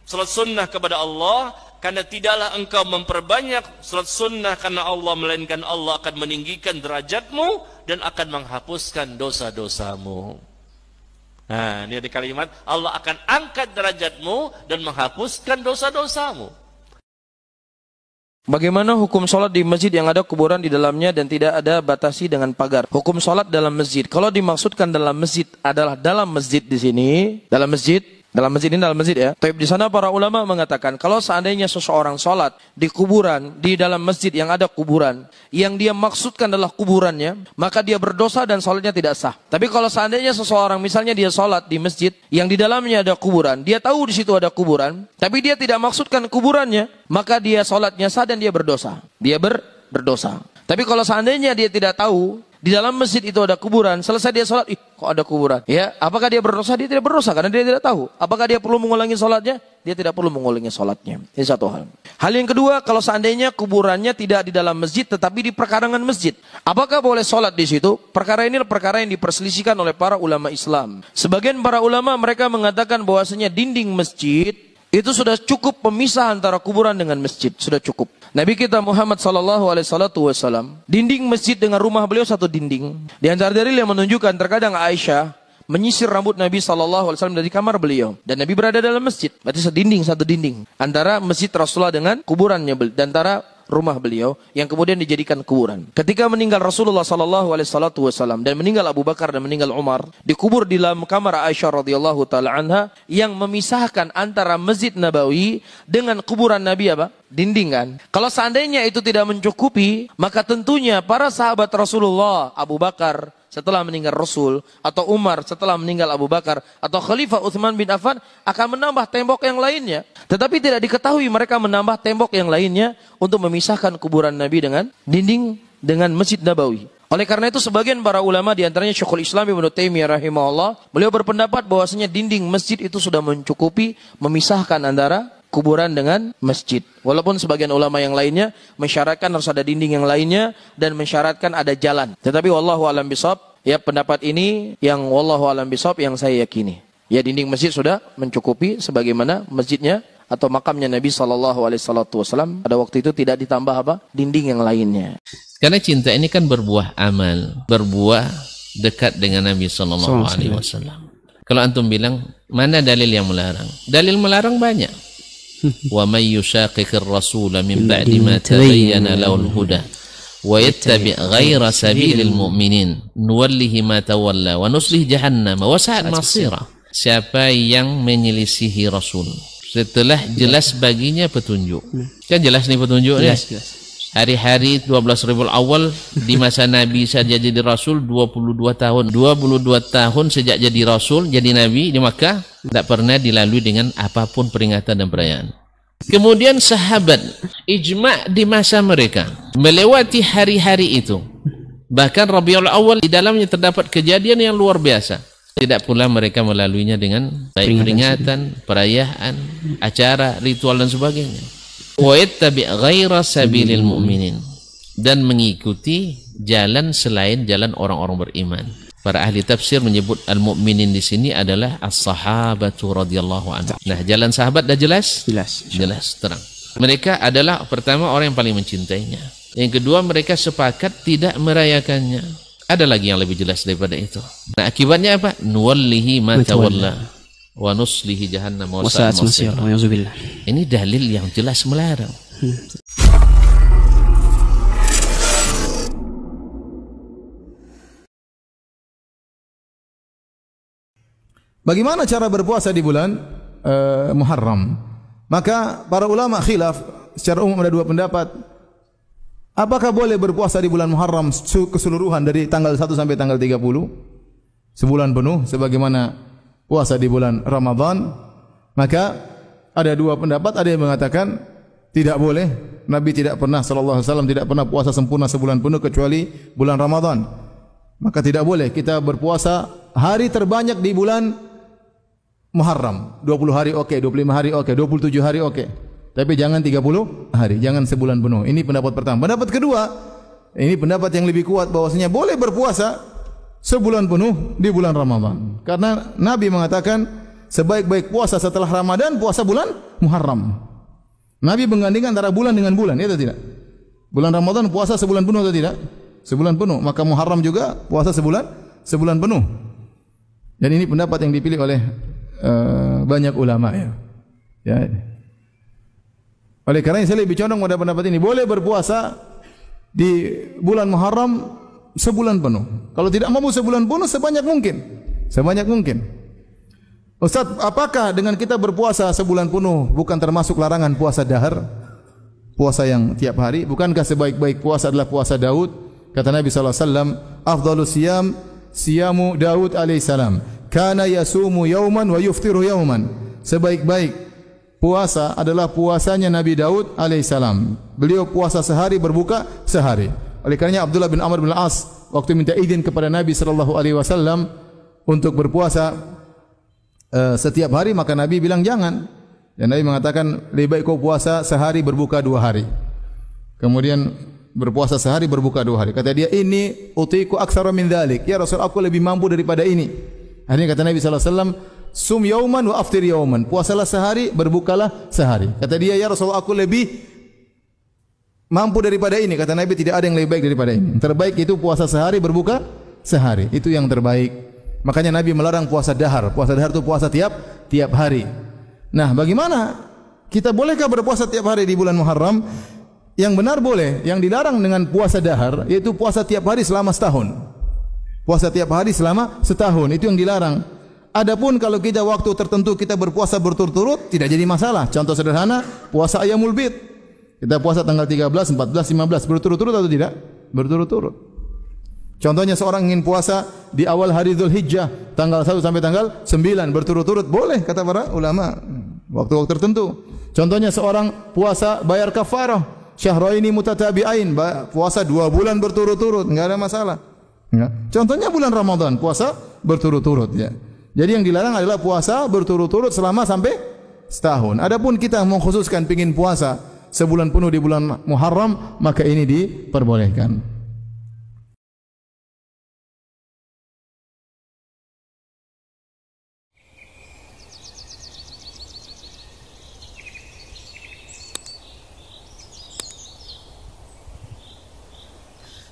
salat sunnah kepada Allah, karena tidaklah engkau memperbanyak salat sunnah karena Allah, melainkan Allah akan meninggikan derajatmu dan akan menghapuskan dosa-dosamu. Nah, ini ada kalimat, Allah akan angkat derajatmu dan menghapuskan dosa-dosamu. Bagaimana hukum sholat di masjid yang ada kuburan di dalamnya dan tidak ada batasi dengan pagar? Hukum sholat dalam masjid. Kalau dimaksudkan dalam masjid adalah dalam masjid di sini, dalam masjid ya. Tapi di sana para ulama mengatakan kalau seandainya seseorang sholat di kuburan, di dalam masjid yang ada kuburan, yang dia maksudkan adalah kuburannya, maka dia berdosa dan sholatnya tidak sah. Tapi kalau seandainya seseorang misalnya dia sholat di masjid yang di dalamnya ada kuburan, dia tahu di situ ada kuburan, tapi dia tidak maksudkan kuburannya, maka dia sholatnya sah dan dia berdosa. Dia berdosa. Tapi kalau seandainya dia tidak tahu di dalam masjid itu ada kuburan, selesai dia sholat, kok ada kuburan? Ya, apakah dia berdosa? Dia tidak berdosa karena dia tidak tahu. Apakah dia perlu mengulangi sholatnya? Dia tidak perlu mengulangi sholatnya. Ini satu hal. Hal yang kedua, kalau seandainya kuburannya tidak di dalam masjid tetapi di perkarangan masjid, apakah boleh sholat di situ? Perkara ini perkara yang diperselisihkan oleh para ulama Islam. Sebagian para ulama mereka mengatakan bahwasanya dinding masjid itu sudah cukup pemisah antara kuburan dengan masjid, sudah cukup. Nabi kita Muhammad SAW, dinding masjid dengan rumah beliau satu dinding. Di antara dalil yang menunjukkan terkadang Aisyah menyisir rambut Nabi SAW dari kamar beliau, dan Nabi berada dalam masjid. Berarti satu dinding antara masjid Rasulullah dengan kuburannya, dan antara rumah beliau yang kemudian dijadikan kuburan. Ketika meninggal Rasulullah SAW dan meninggal Abu Bakar dan meninggal Umar, dikubur di dalam kamar Aisyah radhiyallahu taala anha yang memisahkan antara Masjid Nabawi dengan kuburan Nabi apa? Dinding kan. Kalau seandainya itu tidak mencukupi, maka tentunya para sahabat Rasulullah, Abu Bakar setelah meninggal Rasul, atau Umar setelah meninggal Abu Bakar, atau Khalifah Utsman bin Affan akan menambah tembok yang lainnya. Tetapi tidak diketahui mereka menambah tembok yang lainnya untuk memisahkan kuburan Nabi dengan dinding dengan Masjid Nabawi. Oleh karena itu sebagian para ulama diantaranya Syekhul Islam Ibnu Taimiyah rahimahullah, beliau berpendapat bahwasanya dinding masjid itu sudah mencukupi memisahkan antara kuburan dengan masjid. Walaupun sebagian ulama yang lainnya mensyaratkan harus ada dinding yang lainnya dan mensyaratkan ada jalan. Tetapi wallahu alam bisawab, ya pendapat ini yang wallahu alam bisawab yang saya yakini. Ya dinding masjid sudah mencukupi sebagaimana masjidnya atau makamnya Nabi SAW pada waktu itu tidak ditambah apa? Dinding yang lainnya. Karena cinta ini kan berbuah amal, berbuah dekat dengan Nabi SAW. Kalau antum bilang, mana dalil yang melarang? Dalil melarang banyak. Wa may yushaqiqir rasul min ba'di ma tabayyana lahul huda wa yattabi' ghayra sabilil mu'minin nuwallihi ma tawalla wa nuslih jahannam wa sa'at masira. Siapa yang menyelisihi Rasul setelah jelas baginya petunjuk. Kan jelas nih petunjuknya. Hari-hari 12 Rabiul Awal di masa Nabi saja jadi Rasul 22 tahun. 22 tahun sejak jadi Rasul, jadi Nabi di Makkah, tidak pernah dilalui dengan apapun peringatan dan perayaan. Kemudian sahabat ijma' di masa mereka melewati hari-hari itu. Bahkan Rabiul Awal di dalamnya terdapat kejadian yang luar biasa. Tidak pula mereka melaluinya dengan baik peringatan, perayaan, acara, ritual dan sebagainya. Wa yattabi' ghaira sabilil mu'minin, dan mengikuti jalan selain jalan orang-orang beriman. Para ahli tafsir menyebut al-mu'minin di sini adalah as-sahabatu radhiyallahu anhu. Nah, jalan sahabat dah jelas? Jelas, terang. Mereka adalah pertama orang yang paling mencintainya. Yang kedua, mereka sepakat tidak merayakannya. Ada lagi yang lebih jelas daripada itu. Nah, akibatnya apa? Nuwallihi ma tawalla wa nuslihi jahannam wa sa'at masira. Ini dalil yang jelas melarang. Bagaimana cara berpuasa di bulan Muharram? Maka para ulama khilaf, secara umum ada dua pendapat. Apakah boleh berpuasa di bulan Muharram keseluruhan dari tanggal 1 sampai tanggal 30? Sebulan penuh sebagaimana puasa di bulan Ramadan? Maka ada dua pendapat, ada yang mengatakan tidak boleh. Nabi tidak pernah sallallahu alaihi wasallam tidak pernah puasa sempurna sebulan penuh kecuali bulan Ramadan. Maka tidak boleh kita berpuasa hari terbanyak di bulan Muharram. 20 hari oke, 25 hari oke, 27 hari oke. Tapi jangan 30 hari, jangan sebulan penuh. Ini pendapat pertama. Pendapat kedua, ini pendapat yang lebih kuat bahwasanya boleh berpuasa sebulan penuh di bulan Ramadan. Karena Nabi mengatakan sebaik-baik puasa setelah Ramadan puasa bulan Muharram. Nabi menggandingkan antara bulan dengan bulan, itu tidak? Bulan Ramadan puasa sebulan penuh atau tidak? Sebulan penuh. Maka Muharram juga puasa sebulan penuh. Dan ini pendapat yang dipilih oleh banyak ulama ya. Oleh karena saya lebih condong pada pendapat ini, boleh berpuasa di bulan Muharram sebulan penuh. Kalau tidak mampu sebulan penuh, sebanyak mungkin. Sebanyak mungkin. Ustaz, apakah dengan kita berpuasa sebulan penuh bukan termasuk larangan puasa dahar? Puasa yang tiap hari? Bukankah sebaik-baik puasa adalah puasa Daud? Kata Nabi SAW, afdalus siyam siyamu Daud alaihissalam. Kana yasumu yauman wa yuftiru yauman. Sebaik-baik puasa adalah puasanya Nabi Daud alaihissalam. Beliau puasa sehari, berbuka sehari. Oleh karenanya Abdullah bin Amr bin Al-As waktu minta izin kepada Nabi SAW untuk berpuasa setiap hari, maka Nabi bilang jangan. Dan Nabi mengatakan lebih baik kau puasa sehari, berbuka 2 hari. Kemudian berpuasa sehari, berbuka 2 hari. Kata dia, ini utiku aktsara min dzalik. Ya Rasul, aku lebih mampu daripada ini. Akhirnya kata Nabi SAW, sum yauman wa aftir yauman. Puasalah sehari, berbukalah sehari. Kata dia, ya Rasulullah, aku lebih mampu daripada ini. Kata Nabi, tidak ada yang lebih baik daripada ini. Yang terbaik itu puasa sehari, berbuka sehari. Itu yang terbaik. Makanya Nabi melarang puasa dahar. Puasa dahar itu puasa tiap hari. Nah, bagaimana? Kita bolehkah berpuasa tiap hari di bulan Muharram? Yang benar boleh. Yang dilarang dengan puasa dahar yaitu puasa tiap hari selama setahun. Puasa tiap hari selama setahun, itu yang dilarang. Adapun kalau kita waktu tertentu kita berpuasa berturut-turut, tidak jadi masalah. Contoh sederhana, puasa Ayyamul Bid. Kita puasa tanggal 13, 14, 15 berturut-turut atau tidak? Berturut-turut. Contohnya seorang ingin puasa di awal hari Dzulhijjah, tanggal 1 sampai tanggal 9 berturut-turut, boleh kata para ulama. Waktu-waktu tertentu. Contohnya seorang puasa bayar kafarah, syahraini mutatabi'ain, puasa 2 bulan berturut-turut, enggak ada masalah. Ya. Contohnya bulan Ramadan, puasa berturut-turut ya. Jadi yang dilarang adalah puasa berturut-turut selama sampai setahun. Adapun kita mengkhususkan pingin puasa sebulan penuh di bulan Muharram, maka ini diperbolehkan.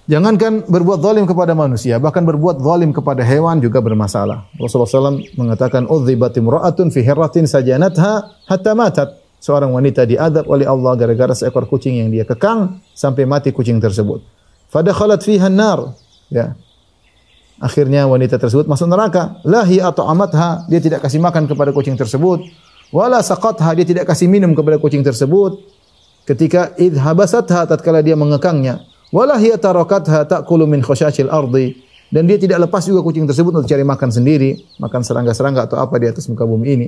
Jangankan berbuat zalim kepada manusia, bahkan berbuat zalim kepada hewan juga bermasalah. Rasulullah SAW mengatakan, "Udzibat imra'atun fi hirratin sajanatha hatta matat." Seorang wanita diadab oleh Allah gara-gara seekor kucing yang dia kekang sampai mati kucing tersebut. Fadakhalat fiha an-nar. Ya. Akhirnya wanita tersebut masuk neraka. Lahi at'amatha, dia tidak kasih makan kepada kucing tersebut. Wala saqatha, dia tidak kasih minum kepada kucing tersebut. Ketika idhabasatha, tatkala dia mengekangnya. Wala hiya tarakatha ta'kulu min khashashil ardi, dan dia tidak lepas juga kucing tersebut untuk cari makan sendiri, makan serangga-serangga atau apa di atas muka bumi ini.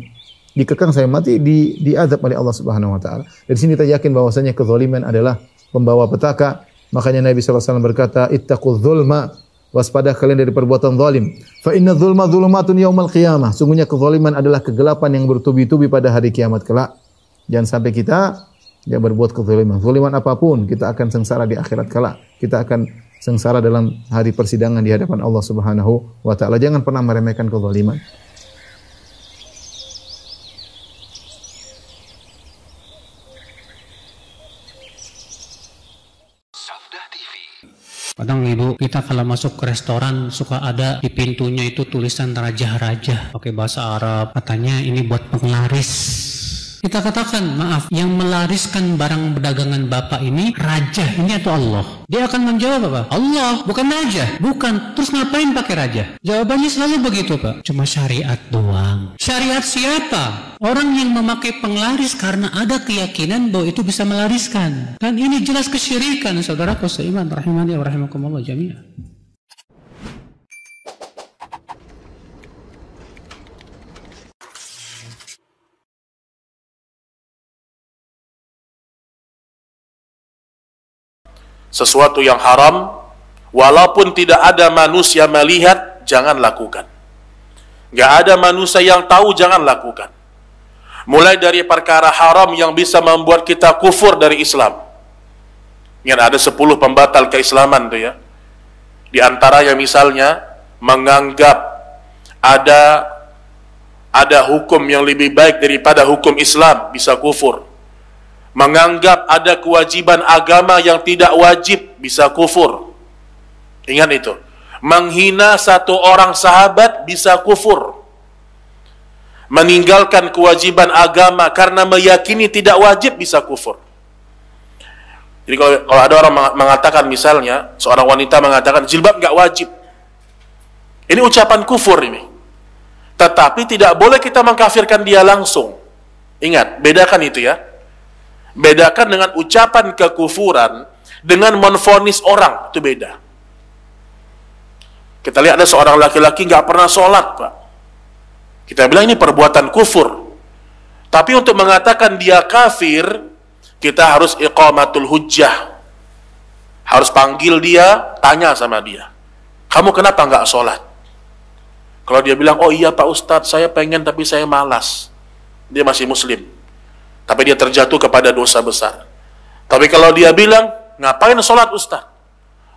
Dikekang sampai mati, diazab oleh Allah Subhanahu wa taala. Dari sini kita yakin bahwasanya kezaliman adalah pembawa petaka. Makanya Nabi sallallahu alaihi wasallam berkata, "Ittaqudz zulma", waspada kalian dari perbuatan zalim. Fa inna dzulma dzulumatun yaumal qiyamah. Sungguhnya kezaliman adalah kegelapan yang bertubi-tubi pada hari kiamat kelak. Jangan sampai kita berbuat kezaliman. Zaliman apapun, kita akan sengsara di akhirat kelak. Kita akan sengsara dalam hari persidangan di hadapan Allah Subhanahu wa taala. Jangan pernah meremehkan kezaliman. Kadang ibu, kita kalau masuk ke restoran suka ada di pintunya itu tulisan raja-raja pakai bahasa Arab. Katanya ini buat penglaris. Kita katakan, maaf, yang melariskan barang dagangan Bapak ini raja ini atau Allah? Dia akan menjawab apa? Allah, bukan raja. Bukan. Terus ngapain pakai raja? Jawabannya selalu begitu, Pak. Cuma syariat doang. Syariat siapa? Orang yang memakai penglaris karena ada keyakinan bahwa itu bisa melariskan. Dan ini jelas kesyirikan, saudaraku seiman, rahimani wa rahimakumullah jami'an. Sesuatu yang haram, walaupun tidak ada manusia melihat, jangan lakukan. Gak ada manusia yang tahu, jangan lakukan. Mulai dari perkara haram yang bisa membuat kita kufur dari Islam. Yang ada 10 pembatal keislaman tuh ya. Di antaranya misalnya menganggap ada hukum yang lebih baik daripada hukum Islam, bisa kufur. Menganggap ada kewajiban agama yang tidak wajib, bisa kufur. Ingat itu. Menghina satu orang sahabat, bisa kufur. Meninggalkan kewajiban agama karena meyakini tidak wajib, bisa kufur. Jadi kalau ada orang mengatakan, misalnya seorang wanita mengatakan jilbab nggak wajib, ini ucapan kufur ini. Tetapi tidak boleh kita mengkafirkan dia langsung. Ingat, bedakan itu ya. Bedakan dengan ucapan kekufuran dengan menvonis orang, itu beda. Kita lihat ada seorang laki-laki nggak pernah sholat, Pak. Kita bilang ini perbuatan kufur. Tapi untuk mengatakan dia kafir, kita harus iqamatul hujjah. Harus panggil dia, tanya sama dia, kamu kenapa nggak sholat? Kalau dia bilang, oh iya Pak Ustadz, saya pengen tapi saya malas, dia masih muslim. Tapi dia terjatuh kepada dosa besar. Tapi kalau dia bilang, ngapain sholat Ustaz?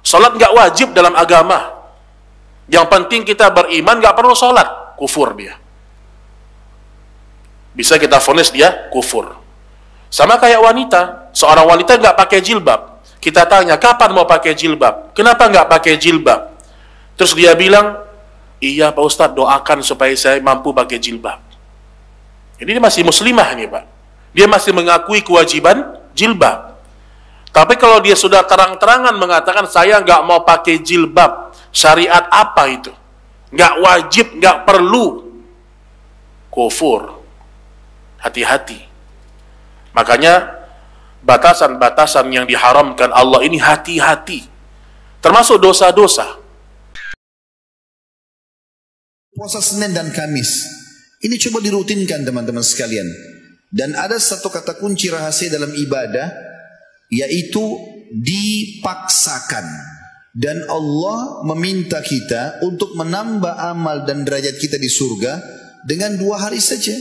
Sholat nggak wajib dalam agama. Yang penting kita beriman, nggak perlu sholat. Kufur dia. Bisa kita vonis dia kufur. Sama kayak wanita. Seorang wanita nggak pakai jilbab. Kita tanya, kapan mau pakai jilbab? Kenapa nggak pakai jilbab? Terus dia bilang, iya Pak Ustaz, doakan supaya saya mampu pakai jilbab. Jadi dia masih muslimah nih Pak. Dia masih mengakui kewajiban jilbab. Tapi kalau dia sudah terang-terangan mengatakan saya nggak mau pakai jilbab, syariat apa itu? Nggak wajib, nggak perlu. Kufur. Hati-hati. Makanya batasan-batasan yang diharamkan Allah ini hati-hati. Termasuk dosa-dosa. Puasa Senin dan Kamis. Ini coba dirutinkan teman-teman sekalian. Dan ada satu kata kunci rahasia dalam ibadah, yaitu dipaksakan. Dan Allah meminta kita untuk menambah amal dan derajat kita di surga dengan 2 hari saja.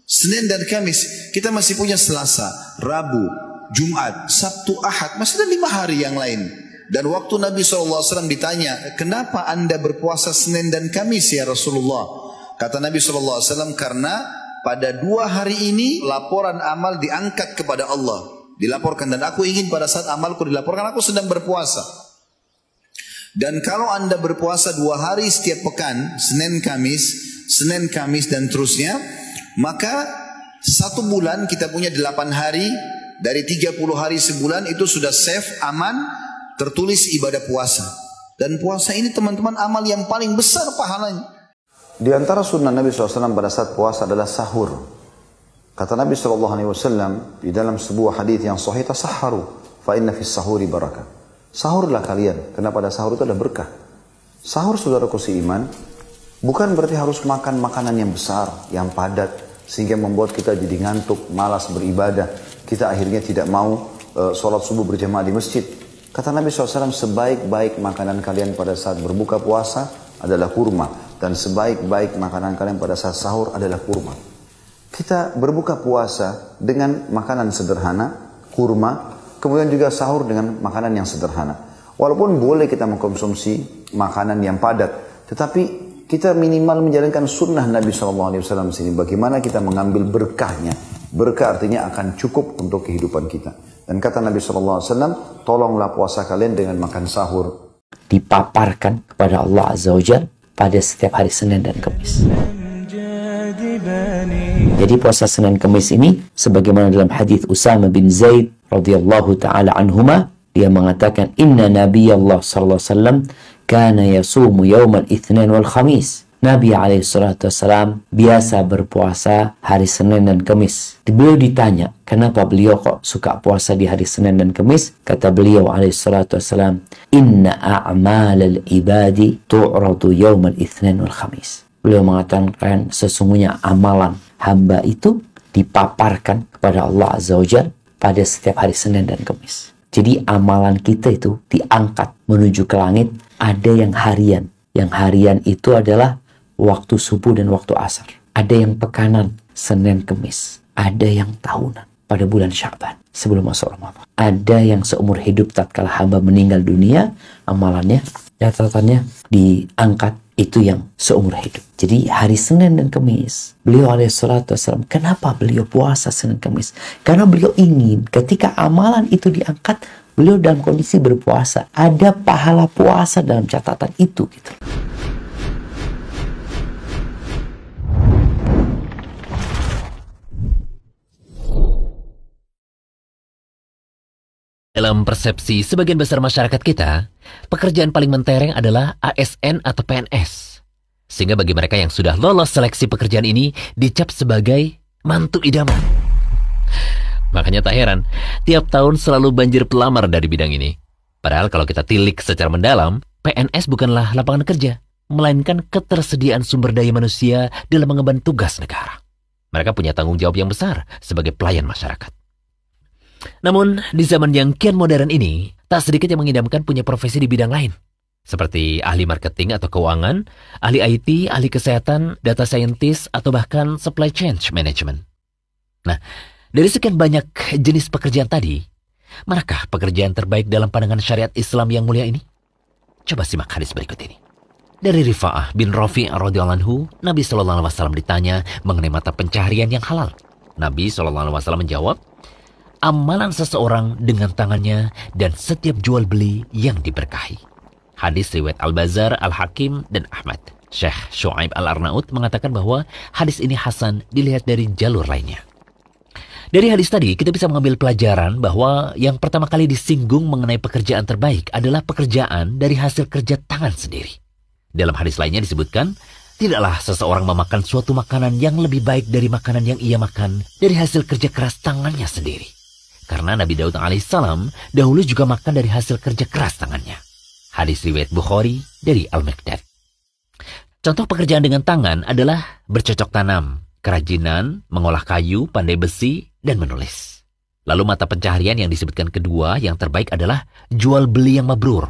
Senin dan Kamis. Kita masih punya Selasa, Rabu, Jumat, Sabtu, Ahad. Masih ada 5 hari yang lain. Dan waktu Nabi SAW ditanya, kenapa anda berpuasa Senin dan Kamis ya Rasulullah? Kata Nabi SAW, karena pada 2 hari ini laporan amal diangkat kepada Allah. Dilaporkan, dan aku ingin pada saat amalku dilaporkan, aku sedang berpuasa. Dan kalau anda berpuasa 2 hari setiap pekan, Senin Kamis dan terusnya, maka 1 bulan kita punya 8 hari, dari 30 hari sebulan itu sudah safe, aman, tertulis ibadah puasa. Dan puasa ini teman-teman amal yang paling besar pahalanya. Di antara sunnah Nabi SAW pada saat puasa adalah sahur. Kata Nabi SAW di dalam sebuah hadis yang sahih, tasahharu fa inna fis sahuri barakah. Sahurlah kalian, karena pada sahur itu ada berkah. Sahur, saudaraku seiman, bukan berarti harus makan makanan yang besar, yang padat, sehingga membuat kita jadi ngantuk, malas beribadah. Kita akhirnya tidak mau sholat subuh berjamaah di masjid. Kata Nabi SAW, sebaik-baik makanan kalian pada saat berbuka puasa adalah kurma. Dan sebaik-baik makanan kalian pada saat sahur adalah kurma. Kita berbuka puasa dengan makanan sederhana, kurma. Kemudian juga sahur dengan makanan yang sederhana. Walaupun boleh kita mengkonsumsi makanan yang padat, tetapi kita minimal menjalankan sunnah Nabi SAW di sini. Bagaimana kita mengambil berkahnya. Berkah artinya akan cukup untuk kehidupan kita. Dan kata Nabi SAW, tolonglah puasa kalian dengan makan sahur. Dipaparkan kepada Allah Azza wa Jalla pada setiap hari Senin dan Kamis. Jadi puasa Senin Kamis ini, sebagaimana dalam hadis Usama bin Zaid radhiyallahu taala anhuma, dia mengatakan, Inna Nabi Allah sallallahu alaihi wasallam kana yasumu yaumal itsnin wal khamis. Nabi SAW biasa berpuasa hari Senin dan Kamis. Beliau ditanya, kenapa beliau kok suka puasa di hari Senin dan Kamis? Kata beliau SAW, Inna a'malal ibadi tu'radu yawmal itsnin wal khamis. Beliau mengatakan, sesungguhnya amalan hamba itu dipaparkan kepada Allah Azza wa Jalla pada setiap hari Senin dan Kamis. Jadi amalan kita itu diangkat menuju ke langit. Ada yang harian. Yang harian itu adalah waktu subuh dan waktu asar. Ada yang pekanan, Senin Kemis. Ada yang tahunan pada bulan Sya'ban sebelum masuk Ramadan. Ada yang seumur hidup tatkala hamba meninggal dunia, amalannya, catatannya diangkat, itu yang seumur hidup. Jadi hari Senin dan Kemis, beliau alaihissalam, kenapa beliau puasa Senin Kemis? Karena beliau ingin ketika amalan itu diangkat, beliau dalam kondisi berpuasa. Ada pahala puasa dalam catatan itu gitu. Dalam persepsi sebagian besar masyarakat kita, pekerjaan paling mentereng adalah ASN atau PNS. Sehingga bagi mereka yang sudah lolos seleksi pekerjaan ini, dicap sebagai mantu idaman. Makanya tak heran, tiap tahun selalu banjir pelamar dari bidang ini. Padahal kalau kita tilik secara mendalam, PNS bukanlah lapangan kerja, melainkan ketersediaan sumber daya manusia dalam mengemban tugas negara. Mereka punya tanggung jawab yang besar sebagai pelayan masyarakat. Namun, di zaman yang kian modern ini, tak sedikit yang mengidamkan punya profesi di bidang lain. Seperti ahli marketing atau keuangan, ahli IT, ahli kesehatan, data scientist, atau bahkan supply chain management. Nah, dari sekian banyak jenis pekerjaan tadi, manakah pekerjaan terbaik dalam pandangan syariat Islam yang mulia ini? Coba simak hadis berikut ini. Dari Rifa'ah bin Rafi' radhiyallahu anhu, Nabi SAW ditanya mengenai mata pencaharian yang halal. Nabi SAW menjawab, amalan seseorang dengan tangannya dan setiap jual beli yang diberkahi. Hadis riwayat Al-Bazar, Al-Hakim, dan Ahmad. Syekh Shu'aib Al-Arnaud mengatakan bahwa hadis ini hasan dilihat dari jalur lainnya. Dari hadis tadi kita bisa mengambil pelajaran bahwa yang pertama kali disinggung mengenai pekerjaan terbaik adalah pekerjaan dari hasil kerja tangan sendiri. Dalam hadis lainnya disebutkan, tidaklah seseorang memakan suatu makanan yang lebih baik dari makanan yang ia makan dari hasil kerja keras tangannya sendiri. Karena Nabi Daud alaihissalam dahulu juga makan dari hasil kerja keras tangannya. Hadis riwayat Bukhari dari Al-Miqdad. Contoh pekerjaan dengan tangan adalah bercocok tanam, kerajinan, mengolah kayu, pandai besi, dan menulis. Lalu mata pencaharian yang disebutkan kedua yang terbaik adalah jual beli yang mabrur.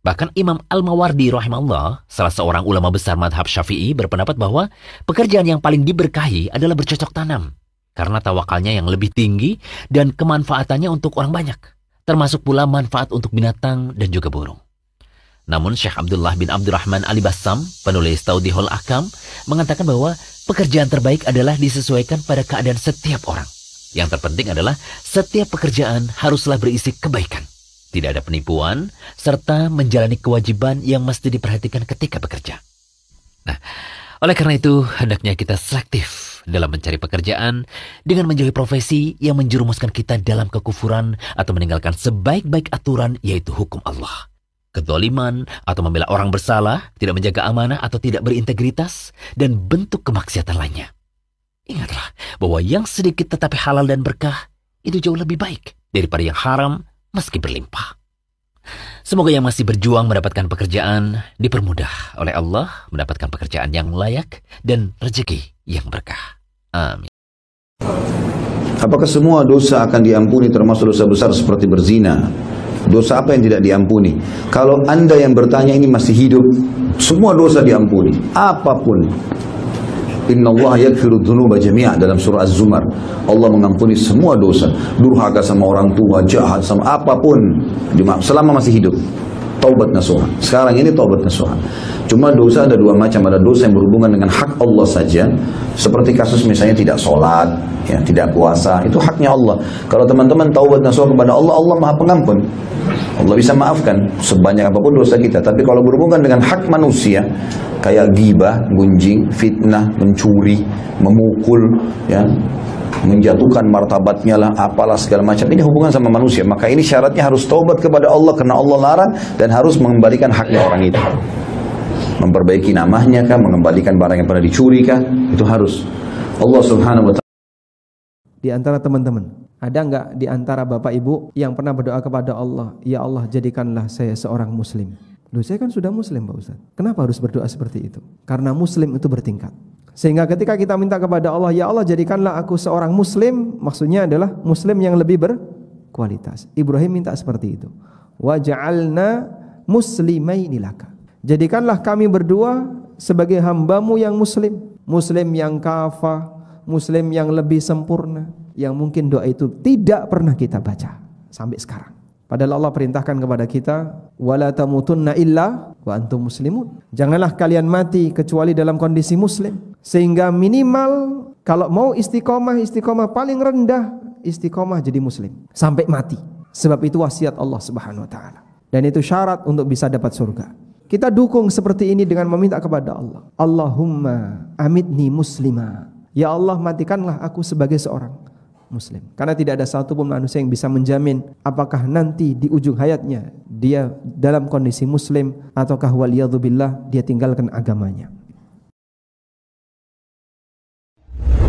Bahkan Imam Al-Mawardi rahimahullah, salah seorang ulama besar madhab Syafi'i, berpendapat bahwa pekerjaan yang paling diberkahi adalah bercocok tanam. Karena tawakalnya yang lebih tinggi dan kemanfaatannya untuk orang banyak. Termasuk pula manfaat untuk binatang dan juga burung. Namun Syekh Abdullah bin Abdurrahman Al-Bassam, penulis Tawdihul Ahkam, mengatakan bahwa pekerjaan terbaik adalah disesuaikan pada keadaan setiap orang. Yang terpenting adalah setiap pekerjaan haruslah berisi kebaikan. Tidak ada penipuan, serta menjalani kewajiban yang mesti diperhatikan ketika bekerja. Nah, oleh karena itu, hendaknya kita selektif dalam mencari pekerjaan dengan menjauhi profesi yang menjerumuskan kita dalam kekufuran atau meninggalkan sebaik-baik aturan, yaitu hukum Allah. Kedzaliman atau membela orang bersalah, tidak menjaga amanah atau tidak berintegritas, dan bentuk kemaksiatan lainnya. Ingatlah bahwa yang sedikit tetapi halal dan berkah itu jauh lebih baik daripada yang haram meski berlimpah. Semoga yang masih berjuang mendapatkan pekerjaan dipermudah oleh Allah mendapatkan pekerjaan yang layak dan rezeki yang berkah. Amin. Apakah semua dosa akan diampuni termasuk dosa besar seperti berzina? Dosa apa yang tidak diampuni? Kalau Anda yang bertanya ini masih hidup, semua dosa diampuni, apapun. Innallaha yaghfiru dzunuba jami'a, dalam surah Az-Zumar. Allah mengampuni semua dosa. Durhaka sama orang tua, jahat sama apapun, selama masih hidup. Taubat nasuha. Sekarang ini taubat nasuha. Cuma dosa ada dua macam. Ada dosa yang berhubungan dengan hak Allah saja, seperti kasus misalnya tidak sholat, ya, tidak puasa, itu haknya Allah. Kalau teman-teman taubat nasuha kepada Allah, Allah Maha Pengampun. Allah bisa maafkan sebanyak apapun dosa kita. Tapi kalau berhubungan dengan hak manusia, kayak ghibah, gunjing, fitnah, mencuri, memukul, ya, menjatuhkan martabatnya lah, apalah segala macam, ini hubungan sama manusia. Maka ini syaratnya harus taubat kepada Allah karena Allah larang, dan harus mengembalikan haknya orang itu. Memperbaiki namanya kah, mengembalikan barang yang pernah dicuri kah, itu harus. Allah Subhanahu wa ta'ala. Di antara teman-teman, ada nggak di antara bapak ibu yang pernah berdoa kepada Allah, ya Allah jadikanlah saya seorang muslim? Loh, saya kan sudah muslim Pak Ustaz. Kenapa harus berdoa seperti itu? Karena muslim itu bertingkat. Sehingga ketika kita minta kepada Allah, ya Allah jadikanlah aku seorang muslim, maksudnya adalah muslim yang lebih berkualitas. Ibrahim minta seperti itu. Waj'alna muslimaini laka. Jadikanlah kami berdua sebagai hambamu yang muslim. Muslim yang kafah, muslim yang lebih sempurna, yang mungkin doa itu tidak pernah kita baca sampai sekarang. Padahal Allah perintahkan kepada kita, wala tamutunna illa wa antum muslimun. Janganlah kalian mati kecuali dalam kondisi muslim. Sehingga minimal kalau mau istiqomah paling rendah istiqomah jadi muslim sampai mati. Sebab itu wasiat Allah Subhanahu wa taala. Dan itu syarat untuk bisa dapat surga. Kita dukung seperti ini dengan meminta kepada Allah. Allahumma amitni muslima. Ya Allah matikanlah aku sebagai seorang muslim. Karena tidak ada satupun manusia yang bisa menjamin apakah nanti di ujung hayatnya dia dalam kondisi muslim ataukah waliyadzubillah dia tinggalkan agamanya.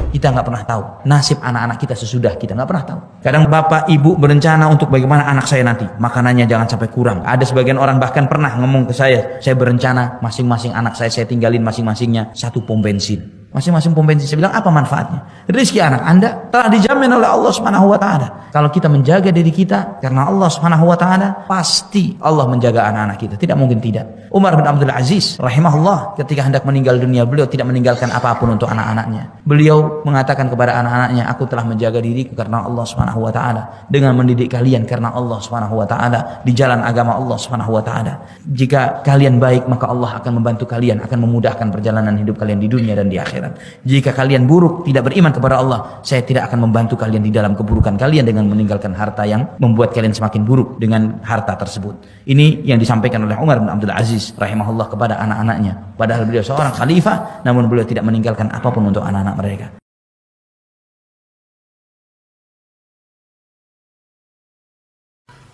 Kita nggak pernah tahu nasib anak-anak kita sesudah kita, nggak pernah tahu. Kadang bapak ibu berencana untuk bagaimana anak saya nanti, makanannya jangan sampai kurang. Ada sebagian orang bahkan pernah ngomong ke saya berencana masing-masing anak saya tinggalin masing-masingnya satu pom bensin. Masing-masing pom bensin. Saya bilang apa manfaatnya? Rizki anak Anda telah dijamin oleh Allah Subhanahu wa taala. Kalau kita menjaga diri kita karena Allah Subhanahu wa taala, pasti Allah menjaga anak-anak kita. Tidak mungkin tidak. Umar bin Abdul Aziz rahimahullah ketika hendak meninggal dunia, beliau tidak meninggalkan apapun untuk anak-anaknya. Beliau mengatakan kepada anak-anaknya, aku telah menjaga diriku karena Allah Subhanahu wa taala, dengan mendidik kalian karena Allah Subhanahu wa taala di jalan agama Allah Subhanahu wa taala. Jika kalian baik, maka Allah akan membantu kalian, akan memudahkan perjalanan hidup kalian di dunia dan di akhirat. Jika kalian buruk, tidak beriman kepada Allah, saya tidak akan membantu kalian di dalam keburukan kalian dengan meninggalkan harta yang membuat kalian semakin buruk dengan harta tersebut. Ini yang disampaikan oleh Umar bin Abdul Aziz rahimahullah kepada anak-anaknya. Padahal beliau seorang khalifah, namun beliau tidak meninggalkan apapun untuk anak-anak mereka.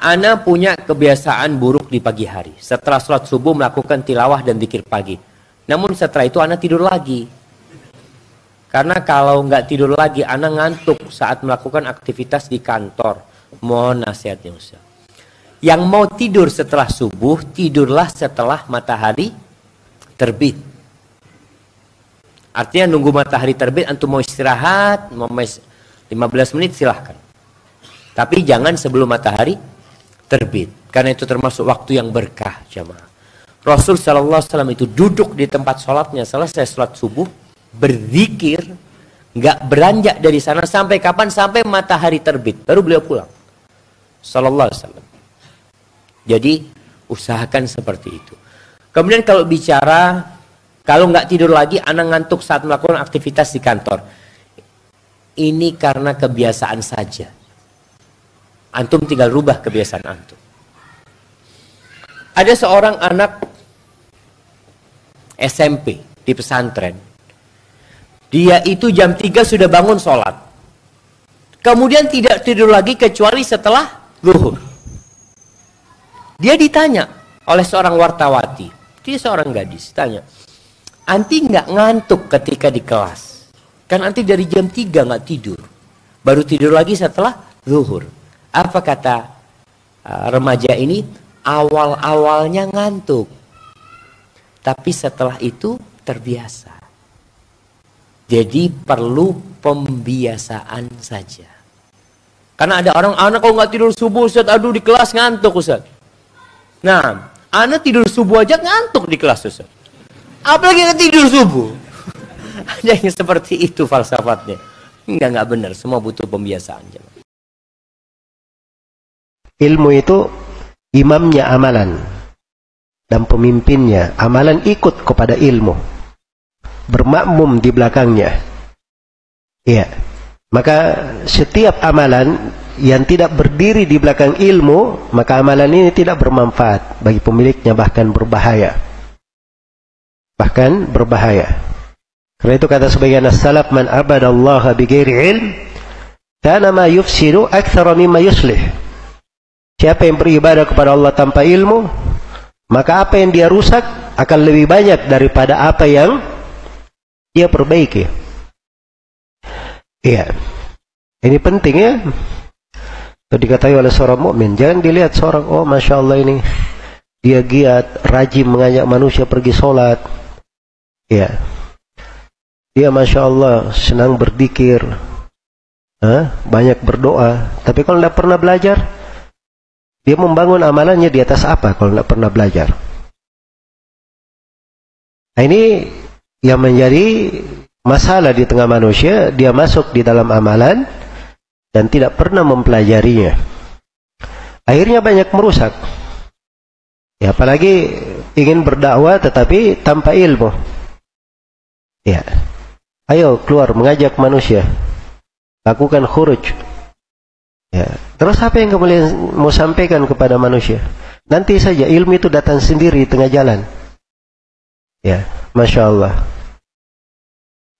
Ana punya kebiasaan buruk di pagi hari. Setelah sholat subuh melakukan tilawah dan zikir pagi. Namun setelah itu ana tidur lagi. Karena kalau nggak tidur lagi, ana ngantuk saat melakukan aktivitas di kantor. Mohon nasihatnya Ustaz. Yang mau tidur setelah subuh, tidurlah setelah matahari terbit. Artinya nunggu matahari terbit, antum mau istirahat, mau 15 menit silahkan. Tapi jangan sebelum matahari terbit. Karena itu termasuk waktu yang berkah, jamaah. Rasul SAW itu duduk di tempat sholatnya, selesai sholat subuh, berzikir, nggak beranjak dari sana sampai kapan? Sampai matahari terbit, baru beliau pulang. Sallallahu alaihi wasallam. Jadi usahakan seperti itu. Kemudian kalau bicara, kalau nggak tidur lagi, anak ngantuk saat melakukan aktivitas di kantor. Ini karena kebiasaan saja. Antum tinggal rubah kebiasaan antum. Ada seorang anak SMP di pesantren. Dia itu jam 3 sudah bangun sholat. Kemudian tidak tidur lagi kecuali setelah zuhur. Dia ditanya oleh seorang wartawati. Dia seorang gadis. Tanya, anti nggak ngantuk ketika di kelas? Kan anti dari jam 3 nggak tidur. Baru tidur lagi setelah zuhur. Apa kata remaja ini? Awal-awalnya ngantuk. Tapi setelah itu terbiasa. Jadi perlu pembiasaan saja. Karena ada orang, anak kalau nggak tidur subuh Ustaz, aduh di kelas ngantuk Ustaz. Nah, anak tidur subuh aja ngantuk di kelas Ustaz. Apalagi nggak tidur subuh. Ada yang seperti itu falsafatnya. Enggak benar, semua butuh pembiasaan. Ilmu itu imamnya amalan dan pemimpinnya. Amalan ikut kepada ilmu, bermakmum di belakangnya. Iya. Maka setiap amalan yang tidak berdiri di belakang ilmu, maka amalan ini tidak bermanfaat bagi pemiliknya, bahkan berbahaya. Bahkan berbahaya. Karena itu kata sebagian as-salaf, man abadallaha bighairi ilm kana ma yufsidu aktsara mimma yuslih. Siapa yang beribadah kepada Allah tanpa ilmu, maka apa yang dia rusak akan lebih banyak daripada apa yang dia perbaiki. Iya. Ini penting ya. Itu diketahui oleh seorang mukmin. Jangan dilihat seorang, oh Masya Allah ini dia giat, rajin mengajak manusia pergi sholat. Iya. Dia Masya Allah senang berzikir, banyak berdoa. Tapi kalau tidak pernah belajar, dia membangun amalannya di atas apa kalau tidak pernah belajar? Nah, ini yang menjadi masalah di tengah manusia. Dia masuk di dalam amalan dan tidak pernah mempelajarinya. Akhirnya banyak merusak. Ya, apalagi ingin berdakwah tetapi tanpa ilmu. Ya, ayo keluar mengajak manusia, lakukan khuruj. Ya. Terus apa yang kamu mau sampaikan kepada manusia? Nanti saja, ilmu itu datang sendiri di tengah jalan. Ya, Masya Allah.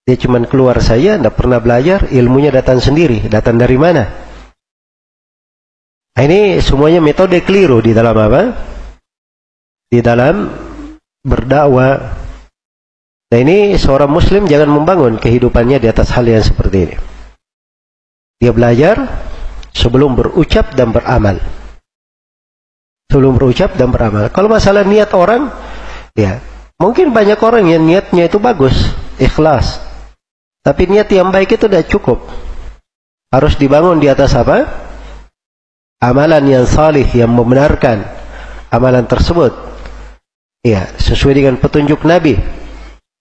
Dia cuma keluar saja, tidak pernah belajar, ilmunya datang sendiri. Datang dari mana? Nah, ini semuanya metode keliru di dalam apa? Di dalam berdakwah. Nah, ini seorang muslim jangan membangun kehidupannya di atas hal yang seperti ini. Dia belajar sebelum berucap dan beramal. Sebelum berucap dan beramal. Kalau masalah niat orang, ya, mungkin banyak orang yang niatnya itu bagus, ikhlas. Tapi niat yang baik itu tidak cukup. Harus dibangun di atas apa? Amalan yang salih, yang membenarkan amalan tersebut. Ya, sesuai dengan petunjuk Nabi.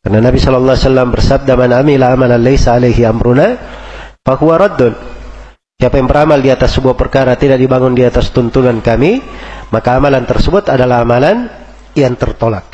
Karena Nabi SAW bersabda, man amila amalan laysa alaihi amruna fahuwa raddun. Siapa yang beramal di atas sebuah perkara tidak dibangun di atas tuntunan kami, maka amalan tersebut adalah amalan yang tertolak.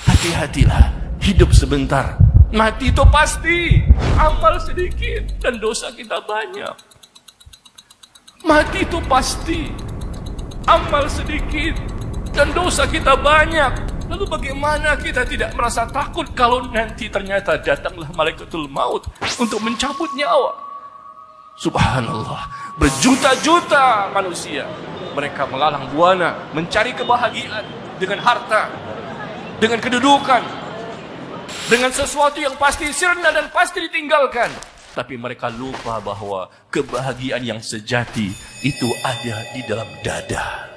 Hati-hatilah, hidup sebentar. Mati itu pasti. Amal sedikit dan dosa kita banyak. Mati itu pasti. Amal sedikit dan dosa kita banyak. Lalu bagaimana kita tidak merasa takut kalau nanti ternyata datanglah malaikatul maut untuk mencabut nyawa? Subhanallah, berjuta-juta manusia mereka melalang buana mencari kebahagiaan dengan harta, dengan kedudukan, dengan sesuatu yang pasti sirna dan pasti ditinggalkan. Tapi mereka lupa bahwa kebahagiaan yang sejati itu ada di dalam dada.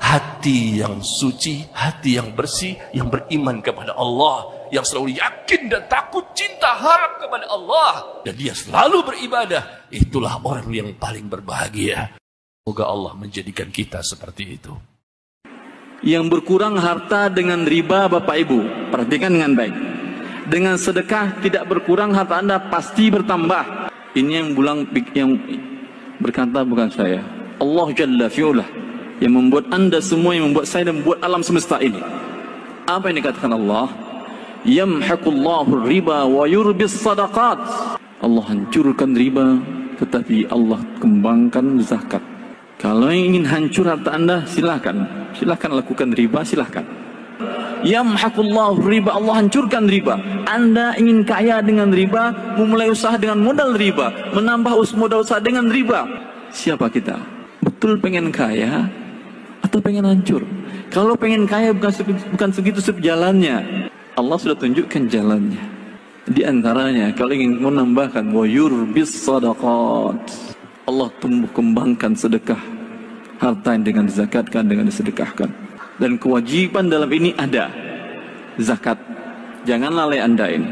hati yang suci, hati yang bersih, yang beriman kepada Allah, yang selalu yakin dan takut, cinta, harap kepada Allah, dan dia selalu beribadah. Itulah orang yang paling berbahagia. Semoga Allah menjadikan kita seperti itu. Yang berkurang harta dengan riba, Bapak Ibu, perhatikan dengan baik. Dengan sedekah tidak berkurang harta Anda, pasti bertambah. Ini yang berkata bukan saya, Allah Jalla fi'ulah, yang membuat Anda semua, yang membuat saya, dan membuat alam semesta ini. Apa yang dikatakan Allah? Yamhaqullahu riba wa yurbis sadaqat. Allah hancurkan riba, tetapi Allah kembangkan zakat. Kalau ingin hancur harta Anda, silakan lakukan riba, silakan. Yamhaqullahu riba, Allah hancurkan riba. Anda ingin kaya dengan riba, memulai usaha dengan modal riba, menambah modal usaha dengan riba. Siapa kita? Betul pengen kaya atau pengen hancur? Kalau pengen kaya bukan segitu jalannya. Allah sudah tunjukkan jalannya. Di antaranya kalau ingin menambahkan wa yurbis sadaqat, Allah tumbuh kembangkan sedekah, harta yang dengan dizakatkan, dengan disedekahkan. Dan kewajiban dalam ini ada zakat. Jangan lalai Anda ini.